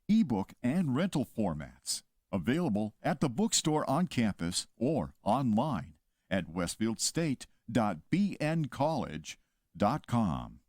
ebook, and rental formats. Available at the bookstore on campus or online at westfieldstate.bncollege.com.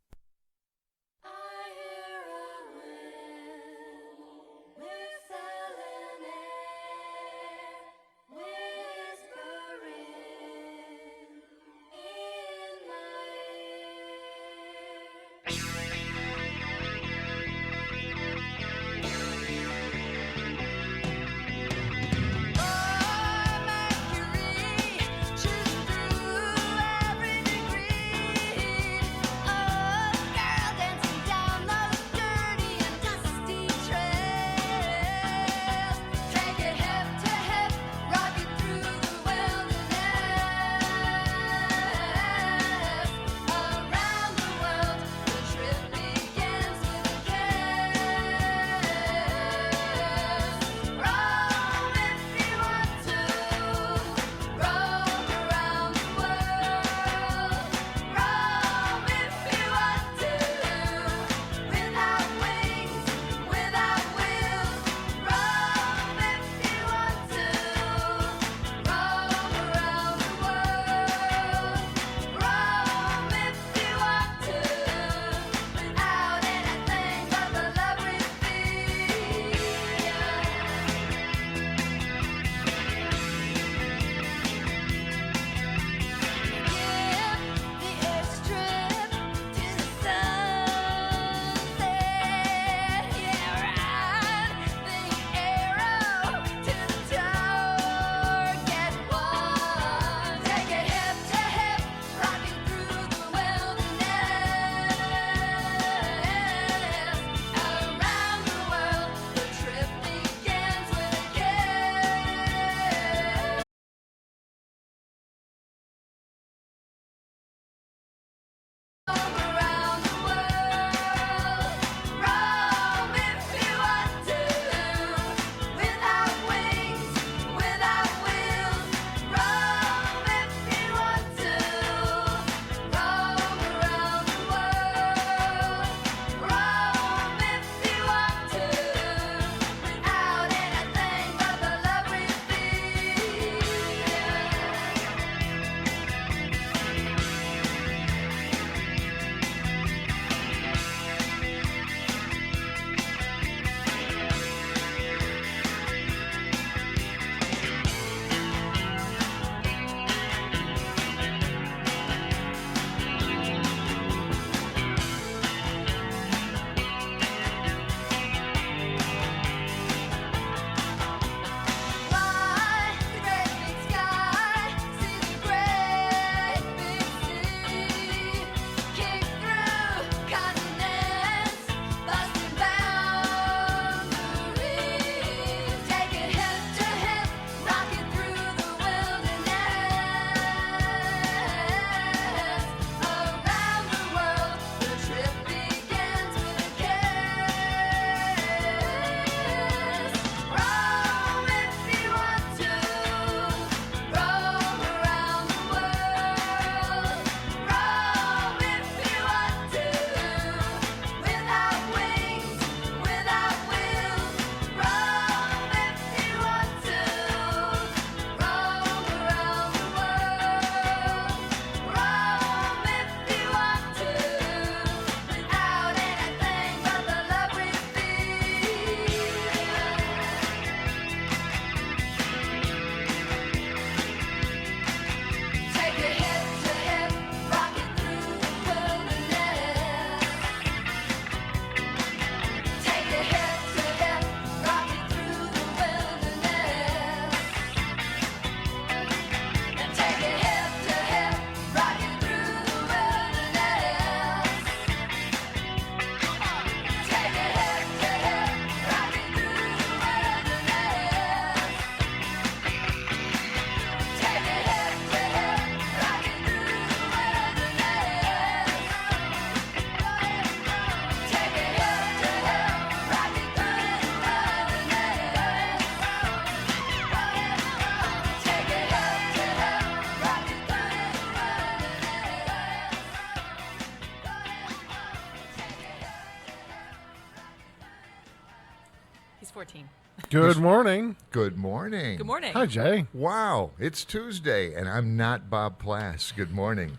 He's 14. Good morning. Good morning. Good morning. Hi, Jay. Wow, it's Tuesday, and I'm not Bob Plass. Good morning.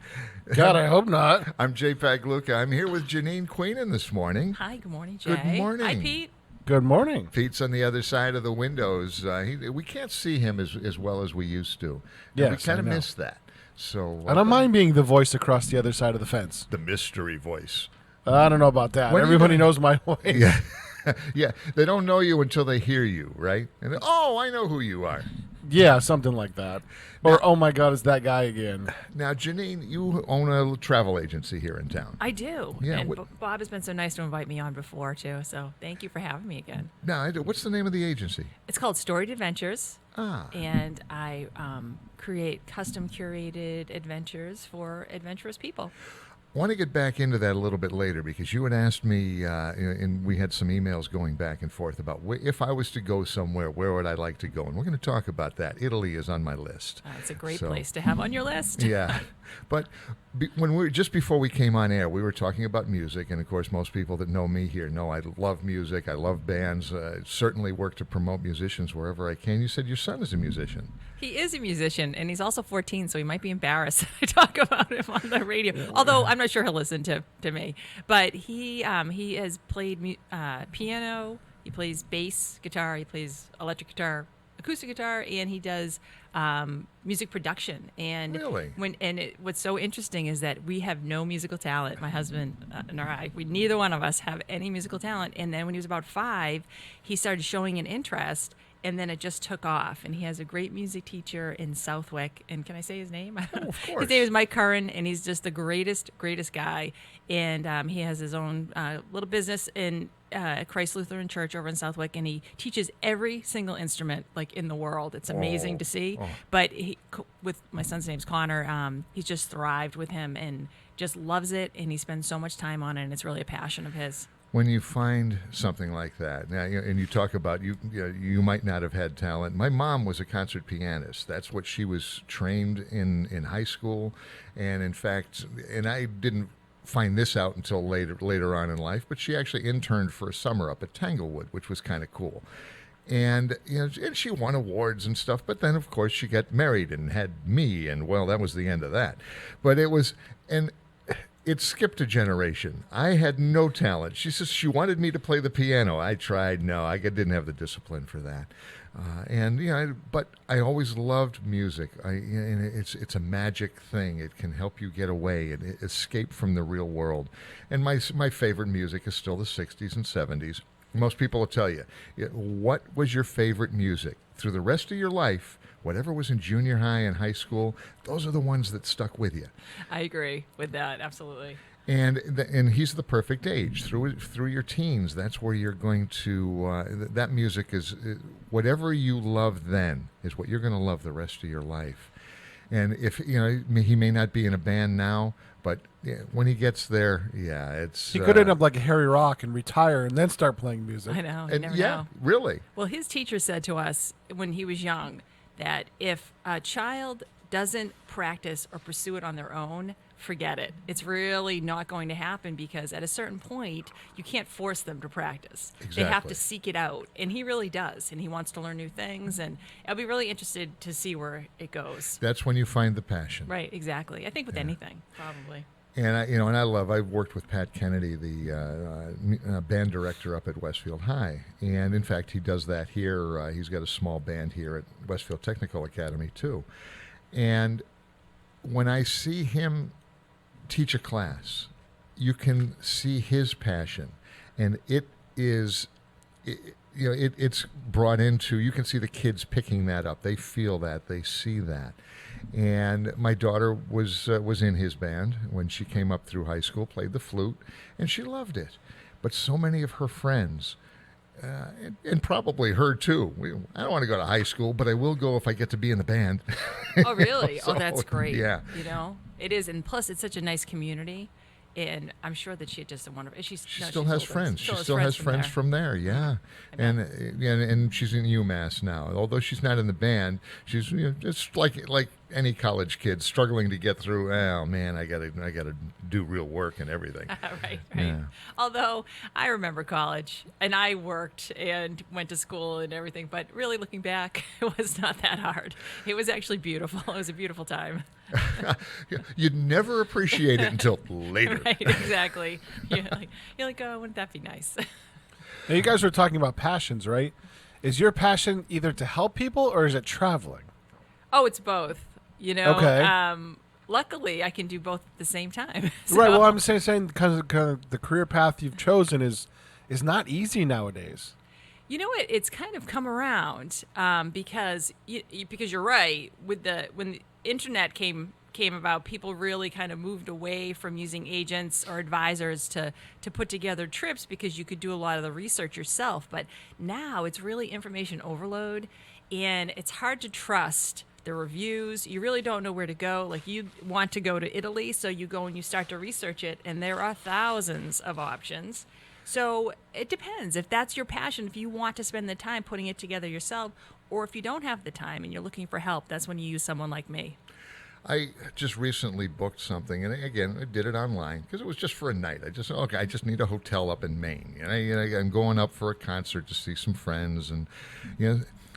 God, I hope not. I'm Jay Pagluca. I'm here with Janine Queenan this morning. Hi, good morning, Jay. Good morning. Hi, Pete. Good morning. Pete's on the other side of the windows. We can't see him as well as we used to. And Yes, we kind I of know. miss that. So I don't mind being the voice across the other side of the fence. the mystery voice. I don't know about that. When are you Everybody gonna- knows my voice. Yeah. Yeah, they don't know you until they hear you, right? And I know who you are. Yeah, something like that. Or, oh my God, it's that guy again. Now, Janine, you own a travel agency here in town. I do. Yeah, And what- Bob has been so nice to invite me on before, too. So thank you for having me again. Now, what's the name of the agency? It's called Storied Adventures. Ah. And I create custom curated adventures for adventurous people. I want to get back into that a little bit later because you had asked me, and we had some emails going back and forth about if I was to go somewhere, where would I like to go? And we're going to talk about that. Italy is on my list. It's a great So- place to have on your list. Yeah, but just before we came on air, we were talking about music, and of course, most people that know me here know I love music. I love bands. Certainly work to promote musicians wherever I can. You said your son is a musician. He is a musician, and he's also 14, so he might be embarrassed that I talk about him on the radio. Although I'm not sure he'll listen to me. But he has played piano, he plays bass guitar, he plays electric guitar, acoustic guitar, and he does music production. And Really? What's so interesting is that we have no musical talent. My husband and I, neither one of us have any musical talent. And then when he was about 5, he started showing an interest. And then it just took off. And he has a great music teacher in Southwick. And can I say his name? Oh, of course. His name is Mike Curran, and he's just the greatest guy. And he has his own little business in Christ Lutheran Church over in Southwick, and he teaches every single instrument like in the world. It's amazing to see. Oh. But with my son's name's Connor, he's just thrived with him and just loves it, and he spends so much time on it, and it's really a passion of his. When you find something like that, now, and you talk about you might not have had talent. My mom was a concert pianist. That's what she was trained in high school, and in fact, and I didn't find this out until later on in life. But she actually interned for a summer up at Tanglewood, which was kind of cool. And and she won awards and stuff. But then, of course, she got married and had me, and well, that was the end of that. But it skipped a generation. I had no talent. She says she wanted me to play the piano. I tried. No, I didn't have the discipline for that. But I always loved music. And it's a magic thing. It can help you get away and escape from the real world. And my favorite music is still the 60s and 70s. Most people will tell you, what was your favorite music? Through the rest of your life, whatever was in junior high and high school, those are the ones that stuck with you. I agree with that, absolutely. And he's the perfect age. Through your teens, that's where you're going to, that music is, whatever you love then is what you're going to love the rest of your life. And if, he may not be in a band now, but when he gets there, it's... He could end up like a Harry Rock and retire and then start playing music. I know, you And never yeah, know. really. Well, his teacher said to us when he was young that if a child doesn't practice or pursue it on their own, forget it. It's really not going to happen because at a certain point, you can't force them to practice. They have Exactly. to seek it out. And he really does. And he wants to learn new things. And I'll be really interested to see where it goes. That's when you find the passion. Right, exactly. I think with anything, probably. And I've worked with Pat Kennedy, the band director up at Westfield High, and in fact, he does that here. He's got a small band here at Westfield Technical Academy too. And when I see him teach a class, you can see his passion, and it's brought into. You can see the kids picking that up. They feel that. They see that. And my daughter was in his band when she came up through high school, played the flute, and she loved it. But so many of her friends, and probably her too, I don't want to go to high school, but I will go if I get to be in the band. Oh, really? So, Oh, that's great. yeah. It is. And plus, it's such a nice community. And I'm sure that she had just a wonderful... She still has friends. She still has friends there. from there, yeah. And she's in UMass now. Although she's not in the band, she's it's like any college kid struggling to get through. Oh man, I gotta do real work and everything. Right. Yeah. Although I remember college and I worked and went to school and everything, but really looking back, it was not that hard. It was actually beautiful. It was a beautiful time. You'd never appreciate it until later. Right, exactly. You're like, oh, wouldn't that be nice? Now, you guys were talking about passions, right? Is your passion either to help people or is it traveling? Oh, it's both. Okay. Luckily, I can do both at the same time. Right. Well, So- I'm saying kind of the career path you've chosen is not easy nowadays. You know what? It's kind of come around because you're right. When the internet came about, people really kind of moved away from using agents or advisors to put together trips because you could do a lot of the research yourself. But now it's really information overload, and it's hard to trust the reviews. You really don't know where to go. Like, you want to go to Italy, so you go and you start to research it, and there are thousands of options. So it depends. If that's your passion, if you want to spend the time putting it together yourself, or if you don't have the time and you're looking for help, that's when you use someone like me. I just recently booked something, and again, I did it online because it was just for a night. I just need a hotel up in Maine. I'm going up for a concert to see some friends, and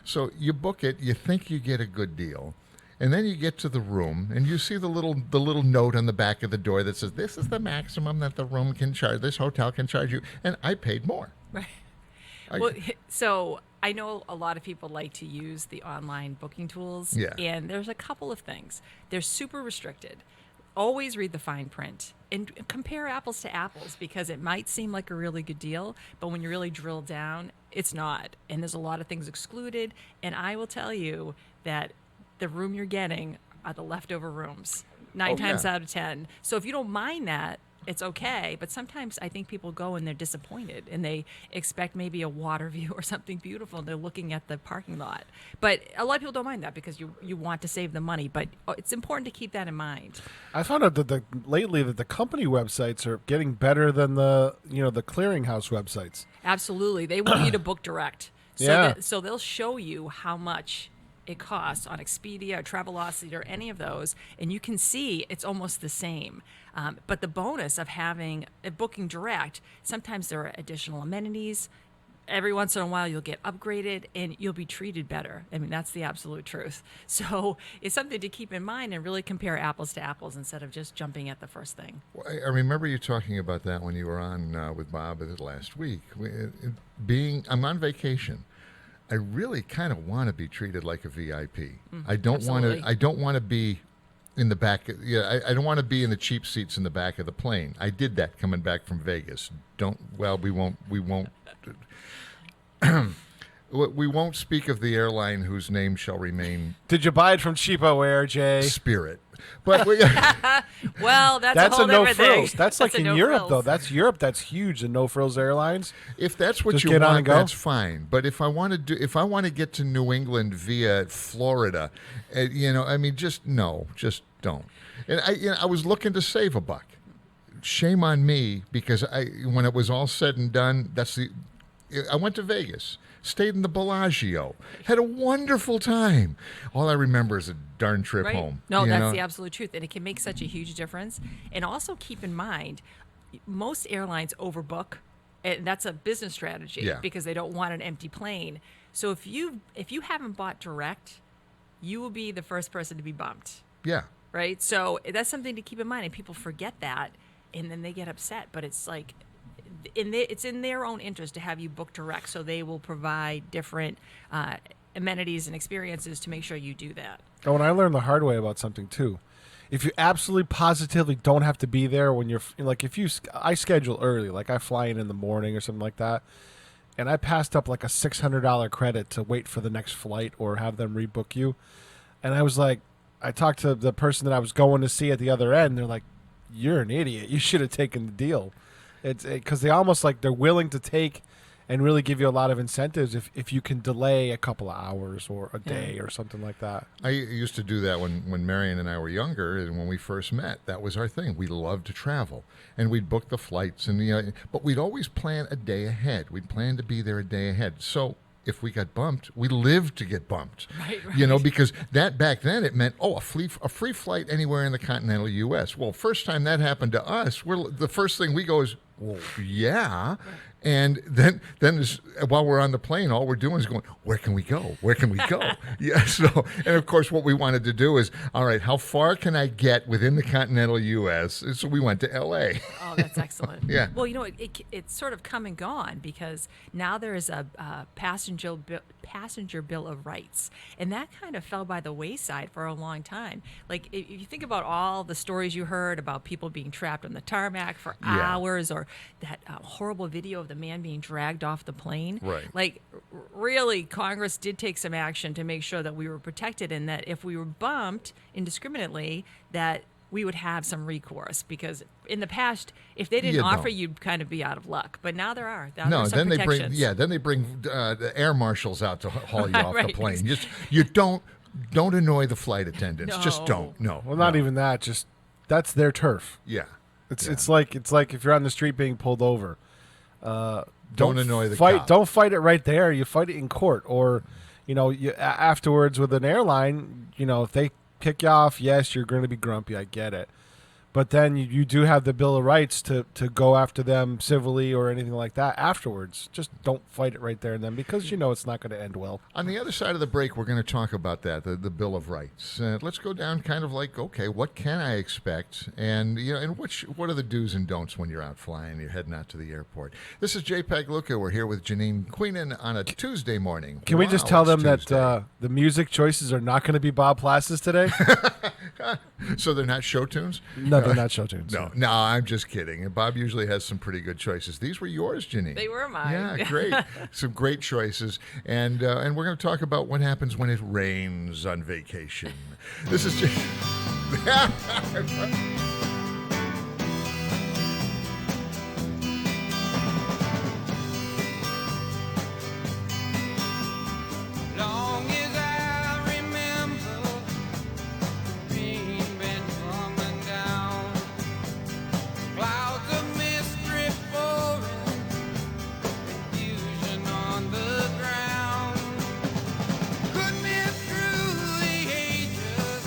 so you book it. You think you get a good deal, and then you get to the room, and you see the little note on the back of the door that says, "This is the maximum that the room can charge. This hotel can charge you," and I paid more. Right. Well, so I know a lot of people like to use the online booking tools. Yeah. And there's a couple of things. They're super restricted. Always read the fine print and compare apples to apples, because it might seem like a really good deal, but when you really drill down, it's not. And there's a lot of things excluded. And I will tell you that the room you're getting are the leftover rooms, 9 times out of 10. So if you don't mind that, it's okay. But sometimes I think people go and they're disappointed and they expect maybe a water view or something beautiful, and they're looking at the parking lot. But a lot of people don't mind that because you want to save the money. But it's important to keep that in mind. I found out that lately that the company websites are getting better than the clearinghouse websites. Absolutely. They want you to book direct. So Yeah. so they'll show you how much it costs on Expedia or Travelocity or any of those, and you can see it's almost the same. But the bonus of having a booking direct, sometimes there are additional amenities. Every once in a while, you'll get upgraded and you'll be treated better. I mean, that's the absolute truth. So it's something to keep in mind and really compare apples to apples instead of just jumping at the first thing. Well, I remember you talking about that when you were on with Bob last week. I'm on vacation. I really kind of want to be treated like a VIP. I don't want to. Absolutely. I don't want to be in the back. I don't want to be in the cheap seats in the back of the plane. I did that coming back from Vegas. We won't. We won't speak of the airline whose name shall remain Did you buy it from Cheapo Air, Jay? Spirit. But Well, that's That's a whole no different frills. thing. That's like a in no Europe, frills. though. That's Europe. That's huge. The no frills airlines. if that's what Just you get on want, and go? that's fine. But if I want to get to New England via Florida, just don't. And I was looking to save a buck. Shame on me, because when it was all said and done, I went to Vegas. Stayed in the Bellagio. Had a wonderful time. All I remember is a darn trip Right? home. No, you that's know? the absolute truth. And it can make such a huge difference. And also keep in mind, most airlines overbook. And that's a business strategy, Yeah. because they don't want an empty plane. So if you haven't bought direct, you will be the first person to be bumped. Yeah. Right? So that's something to keep in mind. And people forget that, and then they get upset. But it's like, it's in their own interest to have you book direct, so they will provide different amenities and experiences to make sure you do that. Oh, and I learned the hard way about something too. If you absolutely positively don't have to be there when you're like, I schedule early, like I fly in the morning or something like that, and I passed up like a $600 credit to wait for the next flight or have them rebook you, and I was like, I talked to the person that I was going to see at the other end. They're like, "You're an idiot. You should have taken the deal." It's because they almost like they're willing to take and really give you a lot of incentives if you can delay a couple of hours or a day or something like that. I used to do that when Marion and I were younger, and when we first met. That was our thing. We loved to travel, and we'd book the flights, but we'd always plan a day ahead. We'd plan to be there a day ahead. So if we got bumped, we lived to get bumped. Right. You know, because that back then it meant, a free flight anywhere in the continental U.S. Well, first time that happened to us, the first thing we go is, well, yeah. And then while we're on the plane, all we're doing is going, where can we go? Where can we go? Yeah. So, and of course, what we wanted to do is, all right, how far can I get within the continental U.S.? So we went to L.A. Oh, that's excellent. Yeah. Well, it's sort of come and gone because now there is a passenger bill of rights, and that kind of fell by the wayside for a long time. Like if you think about all the stories you heard about people being trapped on the tarmac for hours, or that horrible video of the man being dragged off the plane. Right. Like really, Congress did take some action to make sure that we were protected, and that if we were bumped indiscriminately, that we would have some recourse, because in the past, if they didn't offer, you'd kind of be out of luck. But now there are. There's some protections. Then they bring the air marshals out to haul you off the Right. plane. You don't annoy the flight attendants. No. Just don't. No. Well, not even that. Just that's their turf. Yeah. It's like if you're on the street being pulled over. Don't annoy the fight. cop. Don't fight it right there. You fight it in court, or afterwards with an airline. If they kick you off, yes, you're going to be grumpy. I get it. But then you do have the Bill of Rights to go after them civilly or anything like that afterwards. Just don't fight it right there and then, because it's not going to end well. On the other side of the break, we're going to talk about that, the Bill of Rights. Let's go down kind of like, okay, what can I expect? And, and what are the do's and don'ts when you're out flying, you're heading out to the airport? This is JPEG Luca. We're here with Janine Queenan on a Tuesday morning. Can we just tell them Tuesday. that the music choices are not going to be Bob Plasses today? So they're not show tunes? No, they're not show tunes. No, I'm just kidding. And Bob usually has some pretty good choices. These were yours, Janine. They were mine. Yeah, great. Some great choices. And we're going to talk about what happens when it rains on vacation. This is just... Long as I remember, rain been coming down, clouds of mist drip pouring, confusion on the ground. Put me through the ages,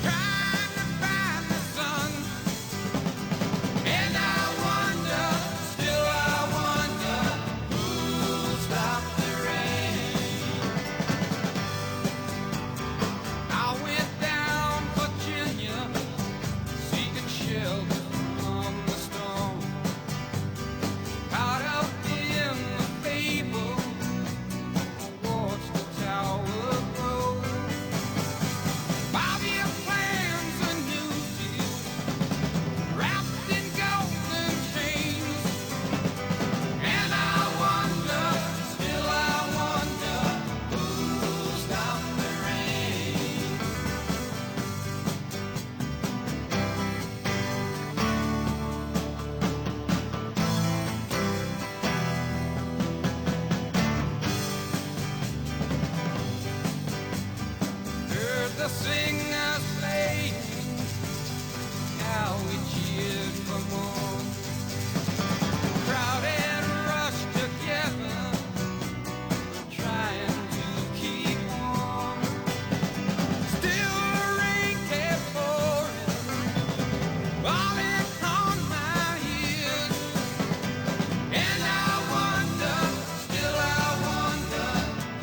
trying to find the sun, and I wonder, still I wonder, who'll stop the rain. I went down Virginia, seeking shelter from the storm. Caught up in the fable, I watched the tower grow. 5-year plans, a new deal, wrapped in golden chains. And I wonder, still I wonder, who'll stop the rain. Heard the singers playing, now we cheered for more. Crowd had rushed together, trying to keep warm. Still the rain kept pouring, falling on my ears. And I wonder, still I wonder,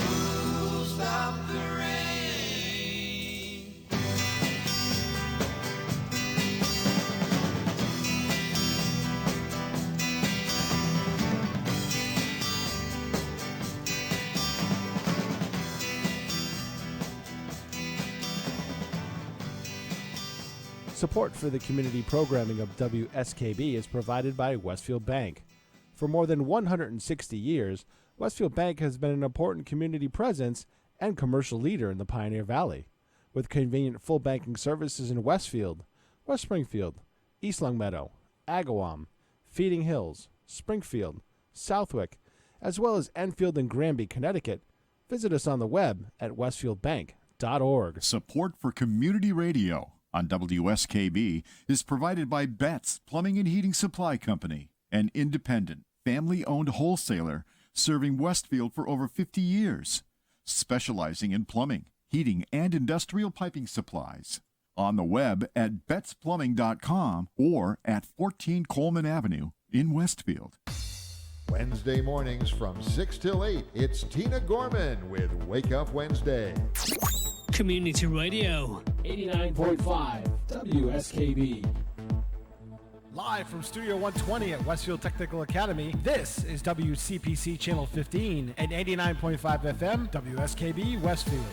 who'll stop the rain. Support for the community programming of WSKB is provided by Westfield Bank. For more than 160 years, Westfield Bank has been an important community presence and commercial leader in the Pioneer Valley, with convenient full banking services in Westfield, West Springfield, East Longmeadow, Agawam, Feeding Hills, Springfield, Southwick, as well as Enfield and Granby, Connecticut. Visit us on the web at westfieldbank.org. Support for community radio on WSKB is provided by Betts Plumbing and Heating Supply Company, an independent, family-owned wholesaler serving Westfield for over 50 years, specializing in plumbing, heating, and industrial piping supplies. On the web at betsplumbing.com or at 14 Coleman Avenue in Westfield. Wednesday mornings from 6 till 8, it's Tina Gorman with Wake Up Wednesday. Community Radio. 89.5 WSKB. Live from Studio 120 at Westfield Technical Academy, this is WCPC Channel 15 and 89.5 FM, WSKB Westfield.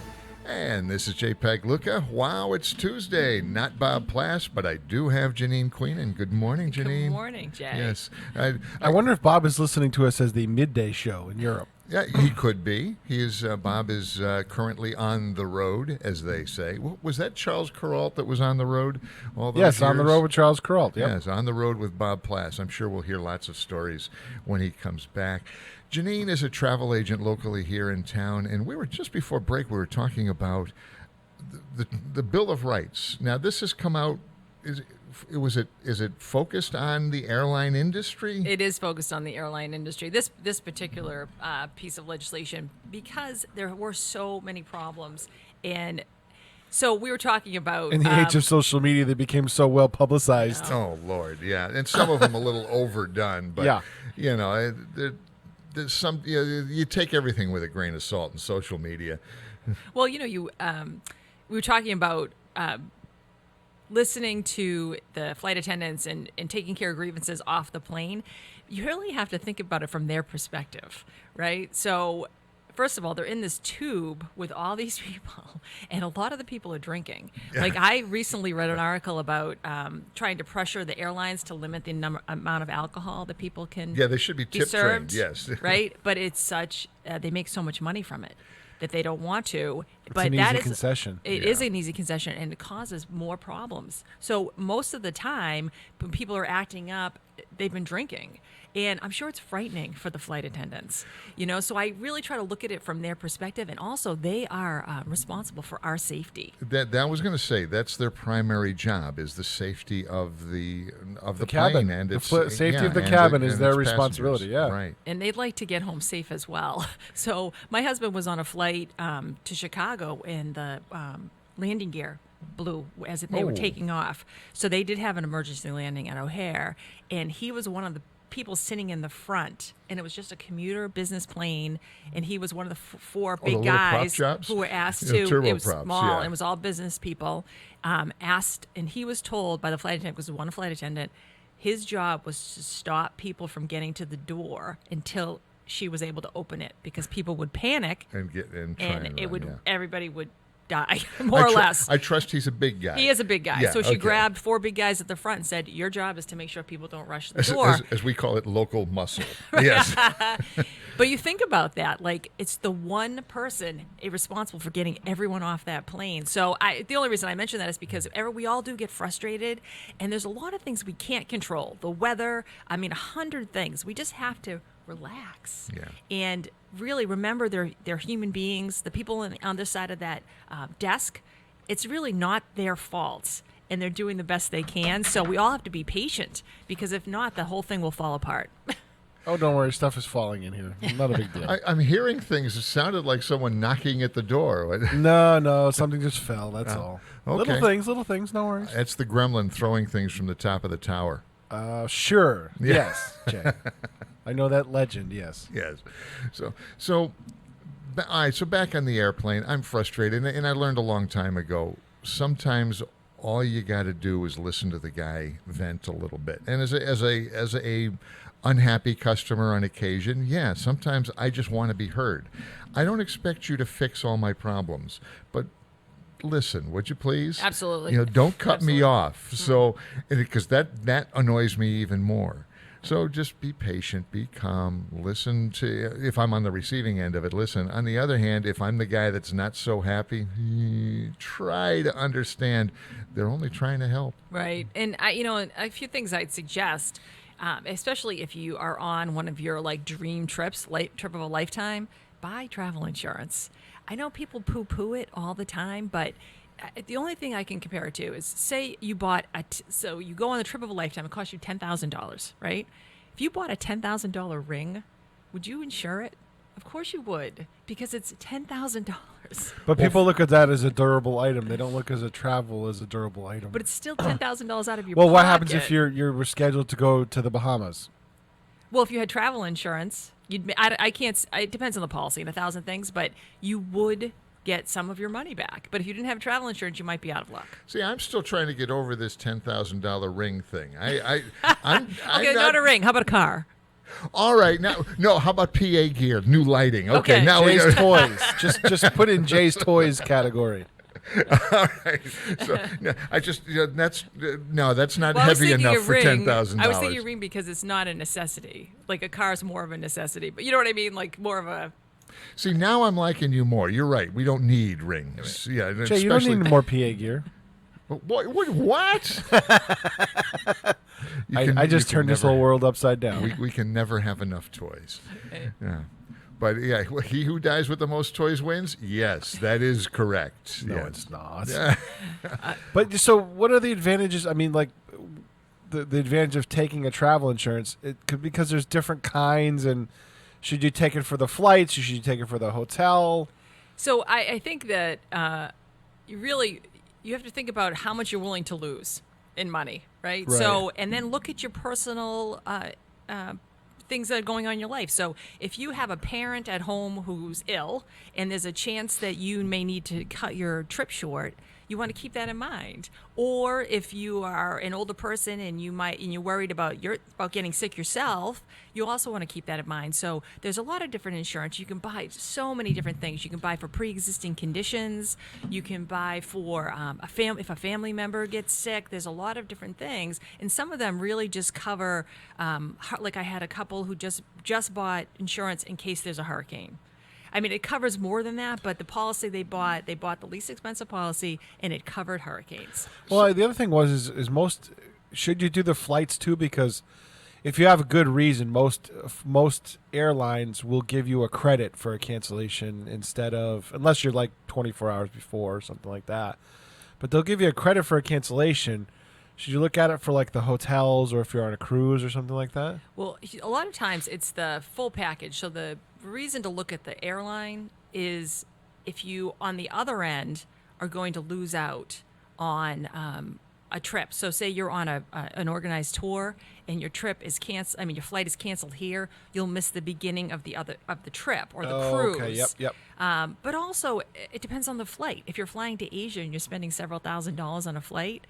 And this is JPEG Luca. Wow, it's Tuesday. Not Bob Plass, but I do have Janine Queenan. Good morning, Janine. Good morning, Jay. Yes. I wonder if Bob is listening to us as the midday show in Europe. Yeah, he could be. He is. Bob is currently on the road, as they say. Was that Charles Kuralt that was on the road all those Yes, years? on the road with Charles Kuralt. Yep. Yes, on the road with Bob Plass. I'm sure we'll hear lots of stories when he comes back. Janine is a travel agent locally here in town, and we were just before break. We were talking about the Bill of Rights. Now, this has come out. Is it focused on the airline industry? It is focused on the airline industry. This particular piece of legislation, because there were so many problems, and so we were talking about In the age of social media, they became so well publicized. Oh Lord, yeah, and some of them a little overdone, but Yeah. you know, there's some. You take everything with a grain of salt in social media. Well, we were talking about listening to the flight attendants and taking care of grievances off the plane. You really have to think about it from their perspective, right? So, first of all, they're in this tube with all these people, and a lot of the people are drinking. Like, I recently read an article about trying to pressure the airlines to limit the amount of alcohol that people can Yeah, they should be tip trained. served, Yes, right? But it's such they make so much money from it that they don't want to. It's an easy concession. It is an easy concession, and it causes more problems. So most of the time, when people are acting up, they've been drinking. And I'm sure it's frightening for the flight attendants, So I really try to look at it from their perspective, and also they are responsible for our safety. That was going to say that's their primary job is the safety of the cabin. plane and The its safety of the and cabin is and their its responsibility, passengers. yeah. Right. And they'd like to get home safe as well. So my husband was on a flight to Chicago, and the landing gear blew as they were taking off. So they did have an emergency landing at O'Hare, and he was one of the people sitting in the front, and it was just a commuter business plane, and he was one of the four the big little prop guys jobs? who were asked Yeah, to. It was turboprops, small, yeah. and it was all business people asked, and he was told by the flight attendant, because one flight attendant, his job was to stop people from getting to the door until she was able to open it, because people would panic, And try and it run, would yeah. everybody would die, more or less. I trust he's a big guy. He is a big guy. Yeah, So she okay. grabbed four big guys at the front and said, your job is to make sure people don't rush the As, door. as we call it, local muscle. Yes. But you think about that, like, it's the one person responsible for getting everyone off that plane. So the only reason I mention that is because we all do get frustrated, and there's a lot of things we can't control. The weather, 100 things. We just have to relax. Yeah. And really remember they're human beings. The people on this side of that desk, it's really not their faults, and they're doing the best they can. So we all have to be patient, because if not, the whole thing will fall apart. Oh, don't worry. Stuff is falling in here. Not a big deal. I'm hearing things. It sounded like someone knocking at the door. No. Something just fell. That's all. okay. Little things. No worries. That's the gremlin throwing things from the top of the tower. Sure. Yeah. Yes, Jay. I know that legend, yes. Yes. So all right, so back on the airplane, I'm frustrated, and I learned a long time ago, sometimes all you got to do is listen to the guy vent a little bit. And as a unhappy customer on occasion, yeah, sometimes I just want to be heard. I don't expect you to fix all my problems, but listen, would you please? Absolutely. Don't cut me Absolutely. off. So, because that annoys me even more. So just be patient, be calm, listen to, if I'm on the receiving end of it, listen. On the other hand, if I'm the guy that's not so happy, try to understand they're only trying to help. Right. And a few things I'd suggest, especially if you are on one of your dream trips, trip of a lifetime, buy travel insurance. I know people poo-poo it all the time, but the only thing I can compare it to is, say you bought so you go on the trip of a lifetime, it costs you $10,000, right? If you bought a $10,000 ring, would you insure it? Of course you would, because it's $10,000. But people look at that as a durable item. They don't look as a travel as a durable item. But it's still $10,000 out of your well, pocket. what happens if you're scheduled to go to the Bahamas? Well, if you had travel insurance, I can't. It depends on the policy and 1,000 things, but you would get some of your money back. But if you didn't have travel insurance, you might be out of luck. See, I'm still trying to get over this $10,000 ring thing. I'm Okay, not a ring. How about a car? All right, now no. How about PA gear, new lighting? Okay, Okay. now we Jay's got. toys. Just put in Jay's toys category. All right, so no, I just that's not Well, I was heavy thinking enough a for ring. $10,000. I was thinking a ring because it's not a necessity. Like a car's more of a necessity, but you know what I mean? Like more of a. See, now I'm liking you more. You're right. We don't need rings. Yeah, Jay, you don't need more PA gear. What? I just turned this whole world upside down. We can never have enough toys. Yeah. But yeah, he who dies with the most toys wins? Yes, that is correct. No, yes. it's not. But so what are the advantages? I mean, like the advantage of taking a travel insurance, it could because there's different kinds, and should you take it for the flights? Should you take it for the hotel? So I think that you have to think about how much you're willing to lose in money, right? Right. So, and then look at your personal things that are going on in your life. So if you have a parent at home who's ill and there's a chance that you may need to cut your trip short, you want to keep that in mind. Or if you are an older person and you're worried about getting sick yourself, you also want to keep that in mind. So there's a lot of different insurance. You can buy so many different things. You can buy for pre-existing conditions. You can buy for if a family member gets sick. There's a lot of different things, and some of them really just cover. Like I had a couple who just bought insurance in case there's a hurricane. I mean, it covers more than that, but the policy they bought the least expensive policy, and it covered hurricanes. Well, the other thing is most should you do the flights too? Because if you have a good reason, most airlines will give you a credit for a cancellation instead of unless you're like 24 hours before or something like that. But they'll give you a credit for a cancellation. Should you look at it for like the hotels or if you're on a cruise or something like that? Well, a lot of times it's the full package. So the reason to look at the airline is if you, on the other end, are going to lose out on a trip. So say you're on an organized tour and your trip is canceled. I mean, your flight is canceled here. You'll miss the beginning of the trip or the cruise. Okay. Yep. But also, it depends on the flight. If you're flying to Asia and you're spending several $1,000s on a flight,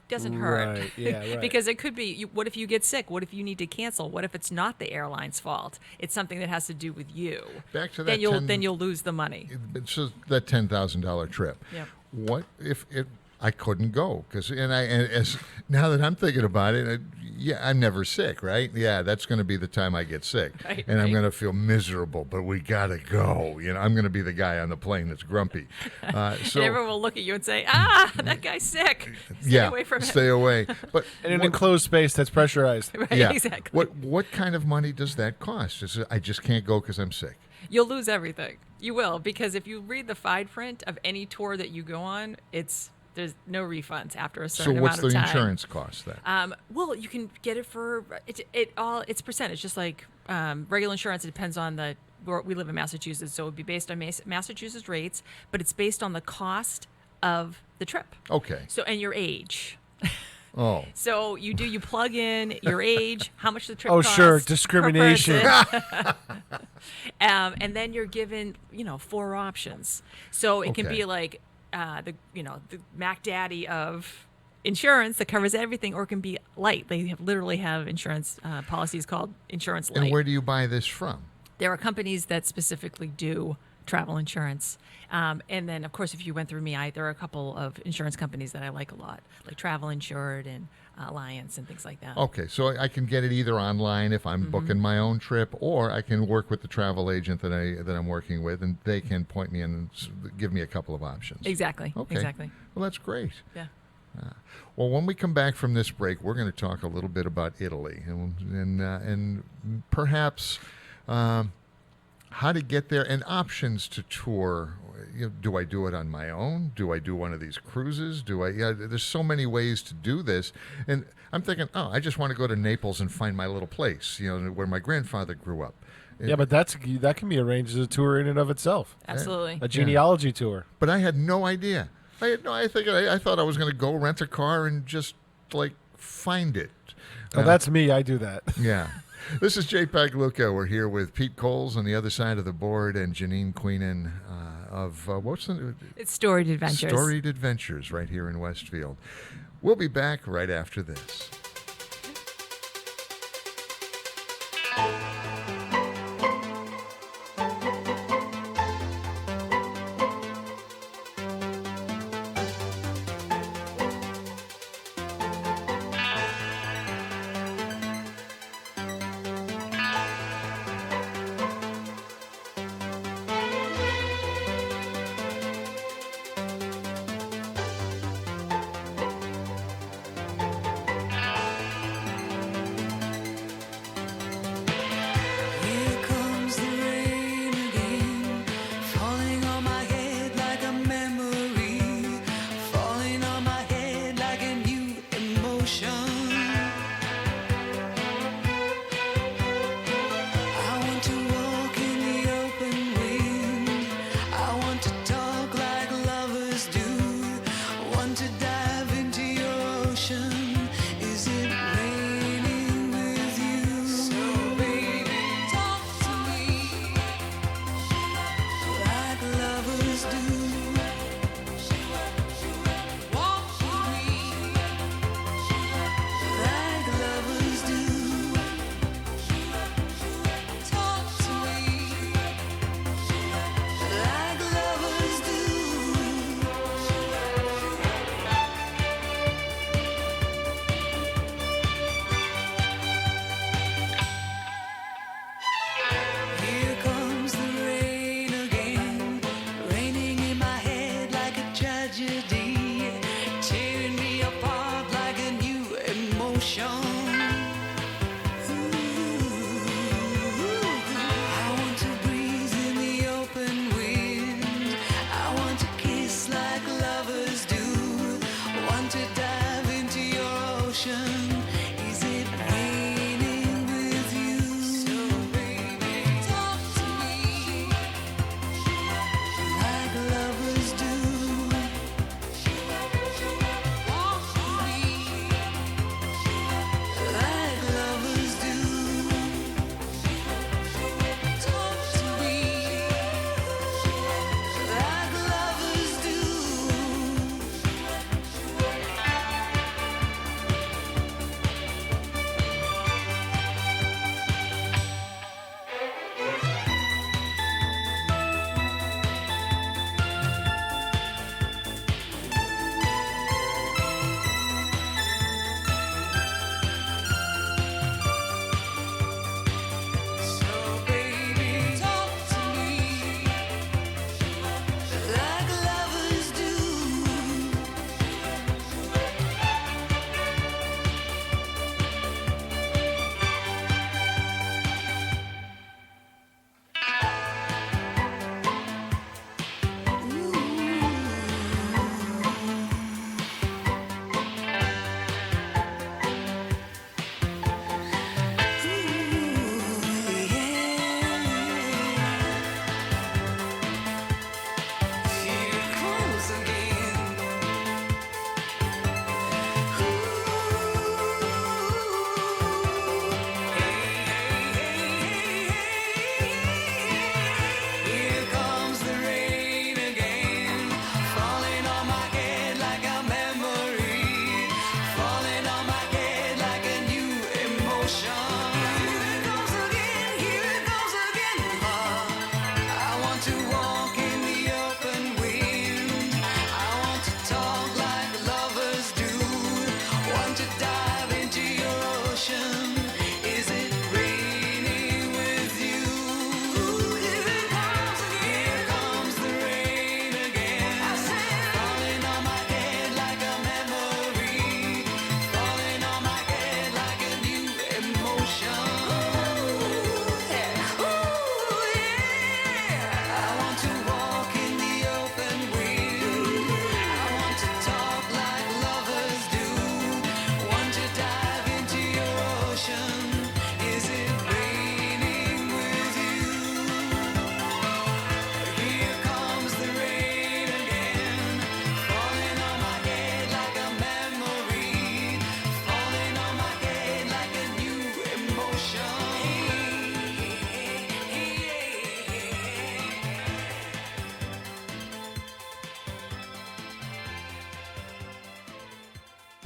doesn't hurt. Right, yeah, right. Because it could be, what if you get sick? What if you need to cancel? What if it's not the airline's fault? It's something that has to do with you. Back to that. Then you'll lose the money. So that $10,000 trip. Yep. What if I couldn't go? Because now that I'm thinking about it, I'm never sick, right? Yeah, that's going to be the time I get sick, Right, and I'm right. going to feel miserable. But we got to go. I'm going to be the guy on the plane that's grumpy. So And everyone will look at you and say, that guy's sick. Stay away from him. stay away. But In an enclosed space that's pressurized. Right, yeah, exactly. What kind of money does that cost? I just can't go because I'm sick. You'll lose everything. You will, because if you read the fine print of any tour that you go on, there's no refunds after a certain So what's amount the of time. insurance cost then? Well, you can get it for it's percentage, just like regular insurance. It depends on we live in Massachusetts, so it would be based on Massachusetts rates, but it's based on the cost of the trip. Okay. So and your age. Oh. So you plug in your age, how much the trip Oh, costs. sure, per discrimination. person. And then you're given 4 options. So it can Okay. be like the Mac Daddy of insurance that covers everything, or it can be light. They literally have insurance policies called Insurance Light. And where do you buy this from? There are companies that specifically do travel insurance. And then, of course, if you went through me, there are a couple of insurance companies that I like a lot, like Travel Insured and Alliance and things like that. Okay, so I can get it either online if I'm booking my own trip, or I can work with the travel agent that I'm working with, and they can point me in and give me a couple of options. Exactly. Okay. Exactly. Well, that's great. Yeah. Well, when we come back from this break, we're going to talk a little bit about Italy and perhaps how to get there and options to tour. Do I do it on my own? Do I do one of these cruises? There's so many ways to do this. And I'm thinking, I just want to go to Naples and find my little place, where my grandfather grew up. Yeah, but that can be arranged as a tour in and of itself. Absolutely. A genealogy tour. But I had no idea. I thought I was going to go rent a car and just like find it. Oh, that's me. I do that. Yeah. This is JPEG Luca. We're here with Pete Coles on the other side of the board and Janine Queenan of what's the It's Storied Adventures. Storied Adventures right here in Westfield. We'll be back right after this.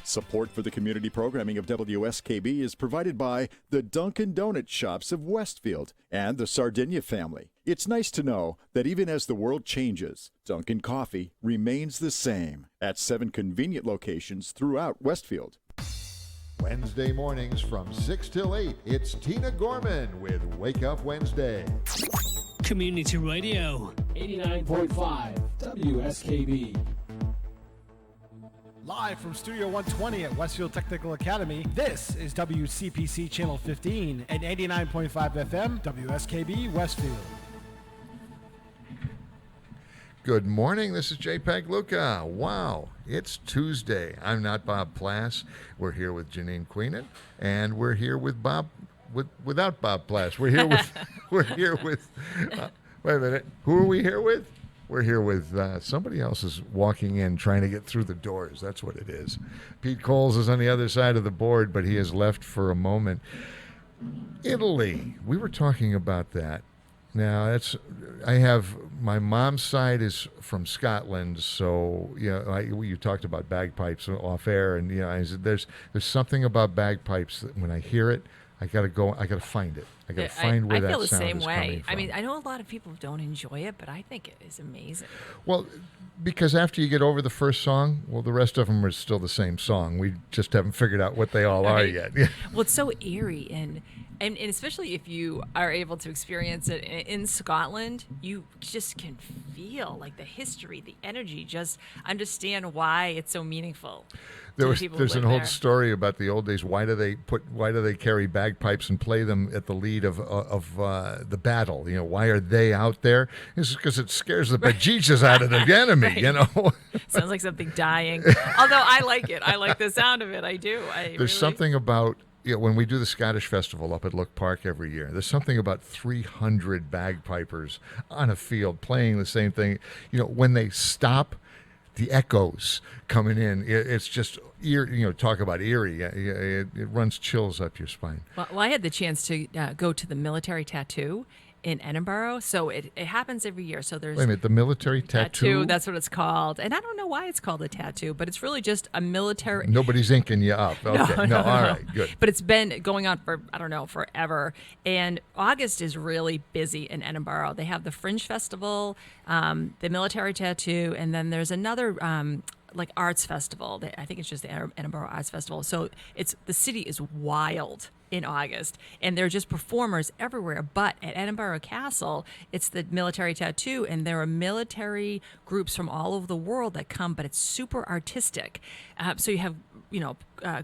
Support for the community programming of WSKB is provided by the Dunkin' Donut Shops of Westfield and the Sardinia family. It's nice to know that even as the world changes, Dunkin' Coffee remains the same at 7 convenient locations throughout Westfield. Wednesday mornings from 6 till 8, it's Tina Gorman with Wake Up Wednesday. Community Radio. 89.5 WSKB. Live from Studio 120 at Westfield Technical Academy, this is WCPC Channel 15 and 89.5 FM, WSKB Westfield. Good morning. This is JPEG Luca. Wow, it's Tuesday. I'm not Bob Plass. We're here with Janine Queenan, and we're here with without Bob Plass. We're here with. Wait a minute. Who are we here with? We're here with somebody else is walking in trying to get through the doors. That's what it is. Pete Coles is on the other side of the board, but he has left for a moment. Italy. We were talking about that. Now, my mom's side is from Scotland, so you talked about bagpipes off air, and I said there's something about bagpipes that when I hear it, I gotta find it. I gotta find where that sound is coming from. I feel the same way. I mean, I know a lot of people don't enjoy it, but I think it is amazing. Well, because after you get over the first song, well, the rest of them are still the same song. We just haven't figured out what they all are yet. Well, it's so eerie, and especially if you are able to experience it in Scotland, you just can feel like the history, the energy, just understand why it's so meaningful. There's an old story about the old days. Why do they carry bagpipes and play them at the lead of the battle? Why are they out there? It's because it scares the bejesus out of the enemy. Right. Sounds like something dying. Although I like it. I like the sound of it. I do. There's something about when we do the Scottish Festival up at Look Park every year. There's something about 300 bagpipers on a field playing the same thing. When they stop, the echoes coming in, it's just eerie. Talk about eerie. It runs chills up your spine. Well, I had the chance to go to the military tattoo in Edinburgh, so it happens every year. So there's wait a minute, the military tattoo. That's what it's called, and I don't know why it's called a tattoo, but it's really just a military. Nobody's inking you up. Okay, no, all right, good. But it's been going on for forever, and August is really busy in Edinburgh. They have the Fringe Festival, the military tattoo, and then there's another like arts festival. I think it's just the Edinburgh Arts Festival. So the city is wild in August, and there are just performers everywhere. But at Edinburgh Castle, it's the military tattoo, and there are military groups from all over the world that come, but it's super artistic. So you have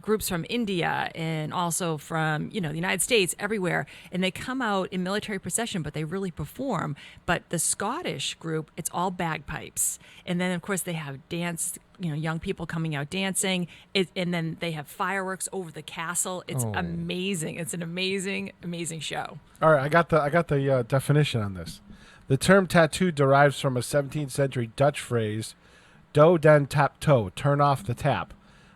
groups from India and also from the United States, everywhere, and they come out in military procession, but they really perform. But the Scottish group, it's all bagpipes, and then of course they have dance. Young people coming out dancing, and then they have fireworks over the castle. It's amazing. It's an amazing, amazing show. All right, I got the definition on this. The term tattoo derives from a 17th century Dutch phrase, "Do den tap toe," turn off the tap,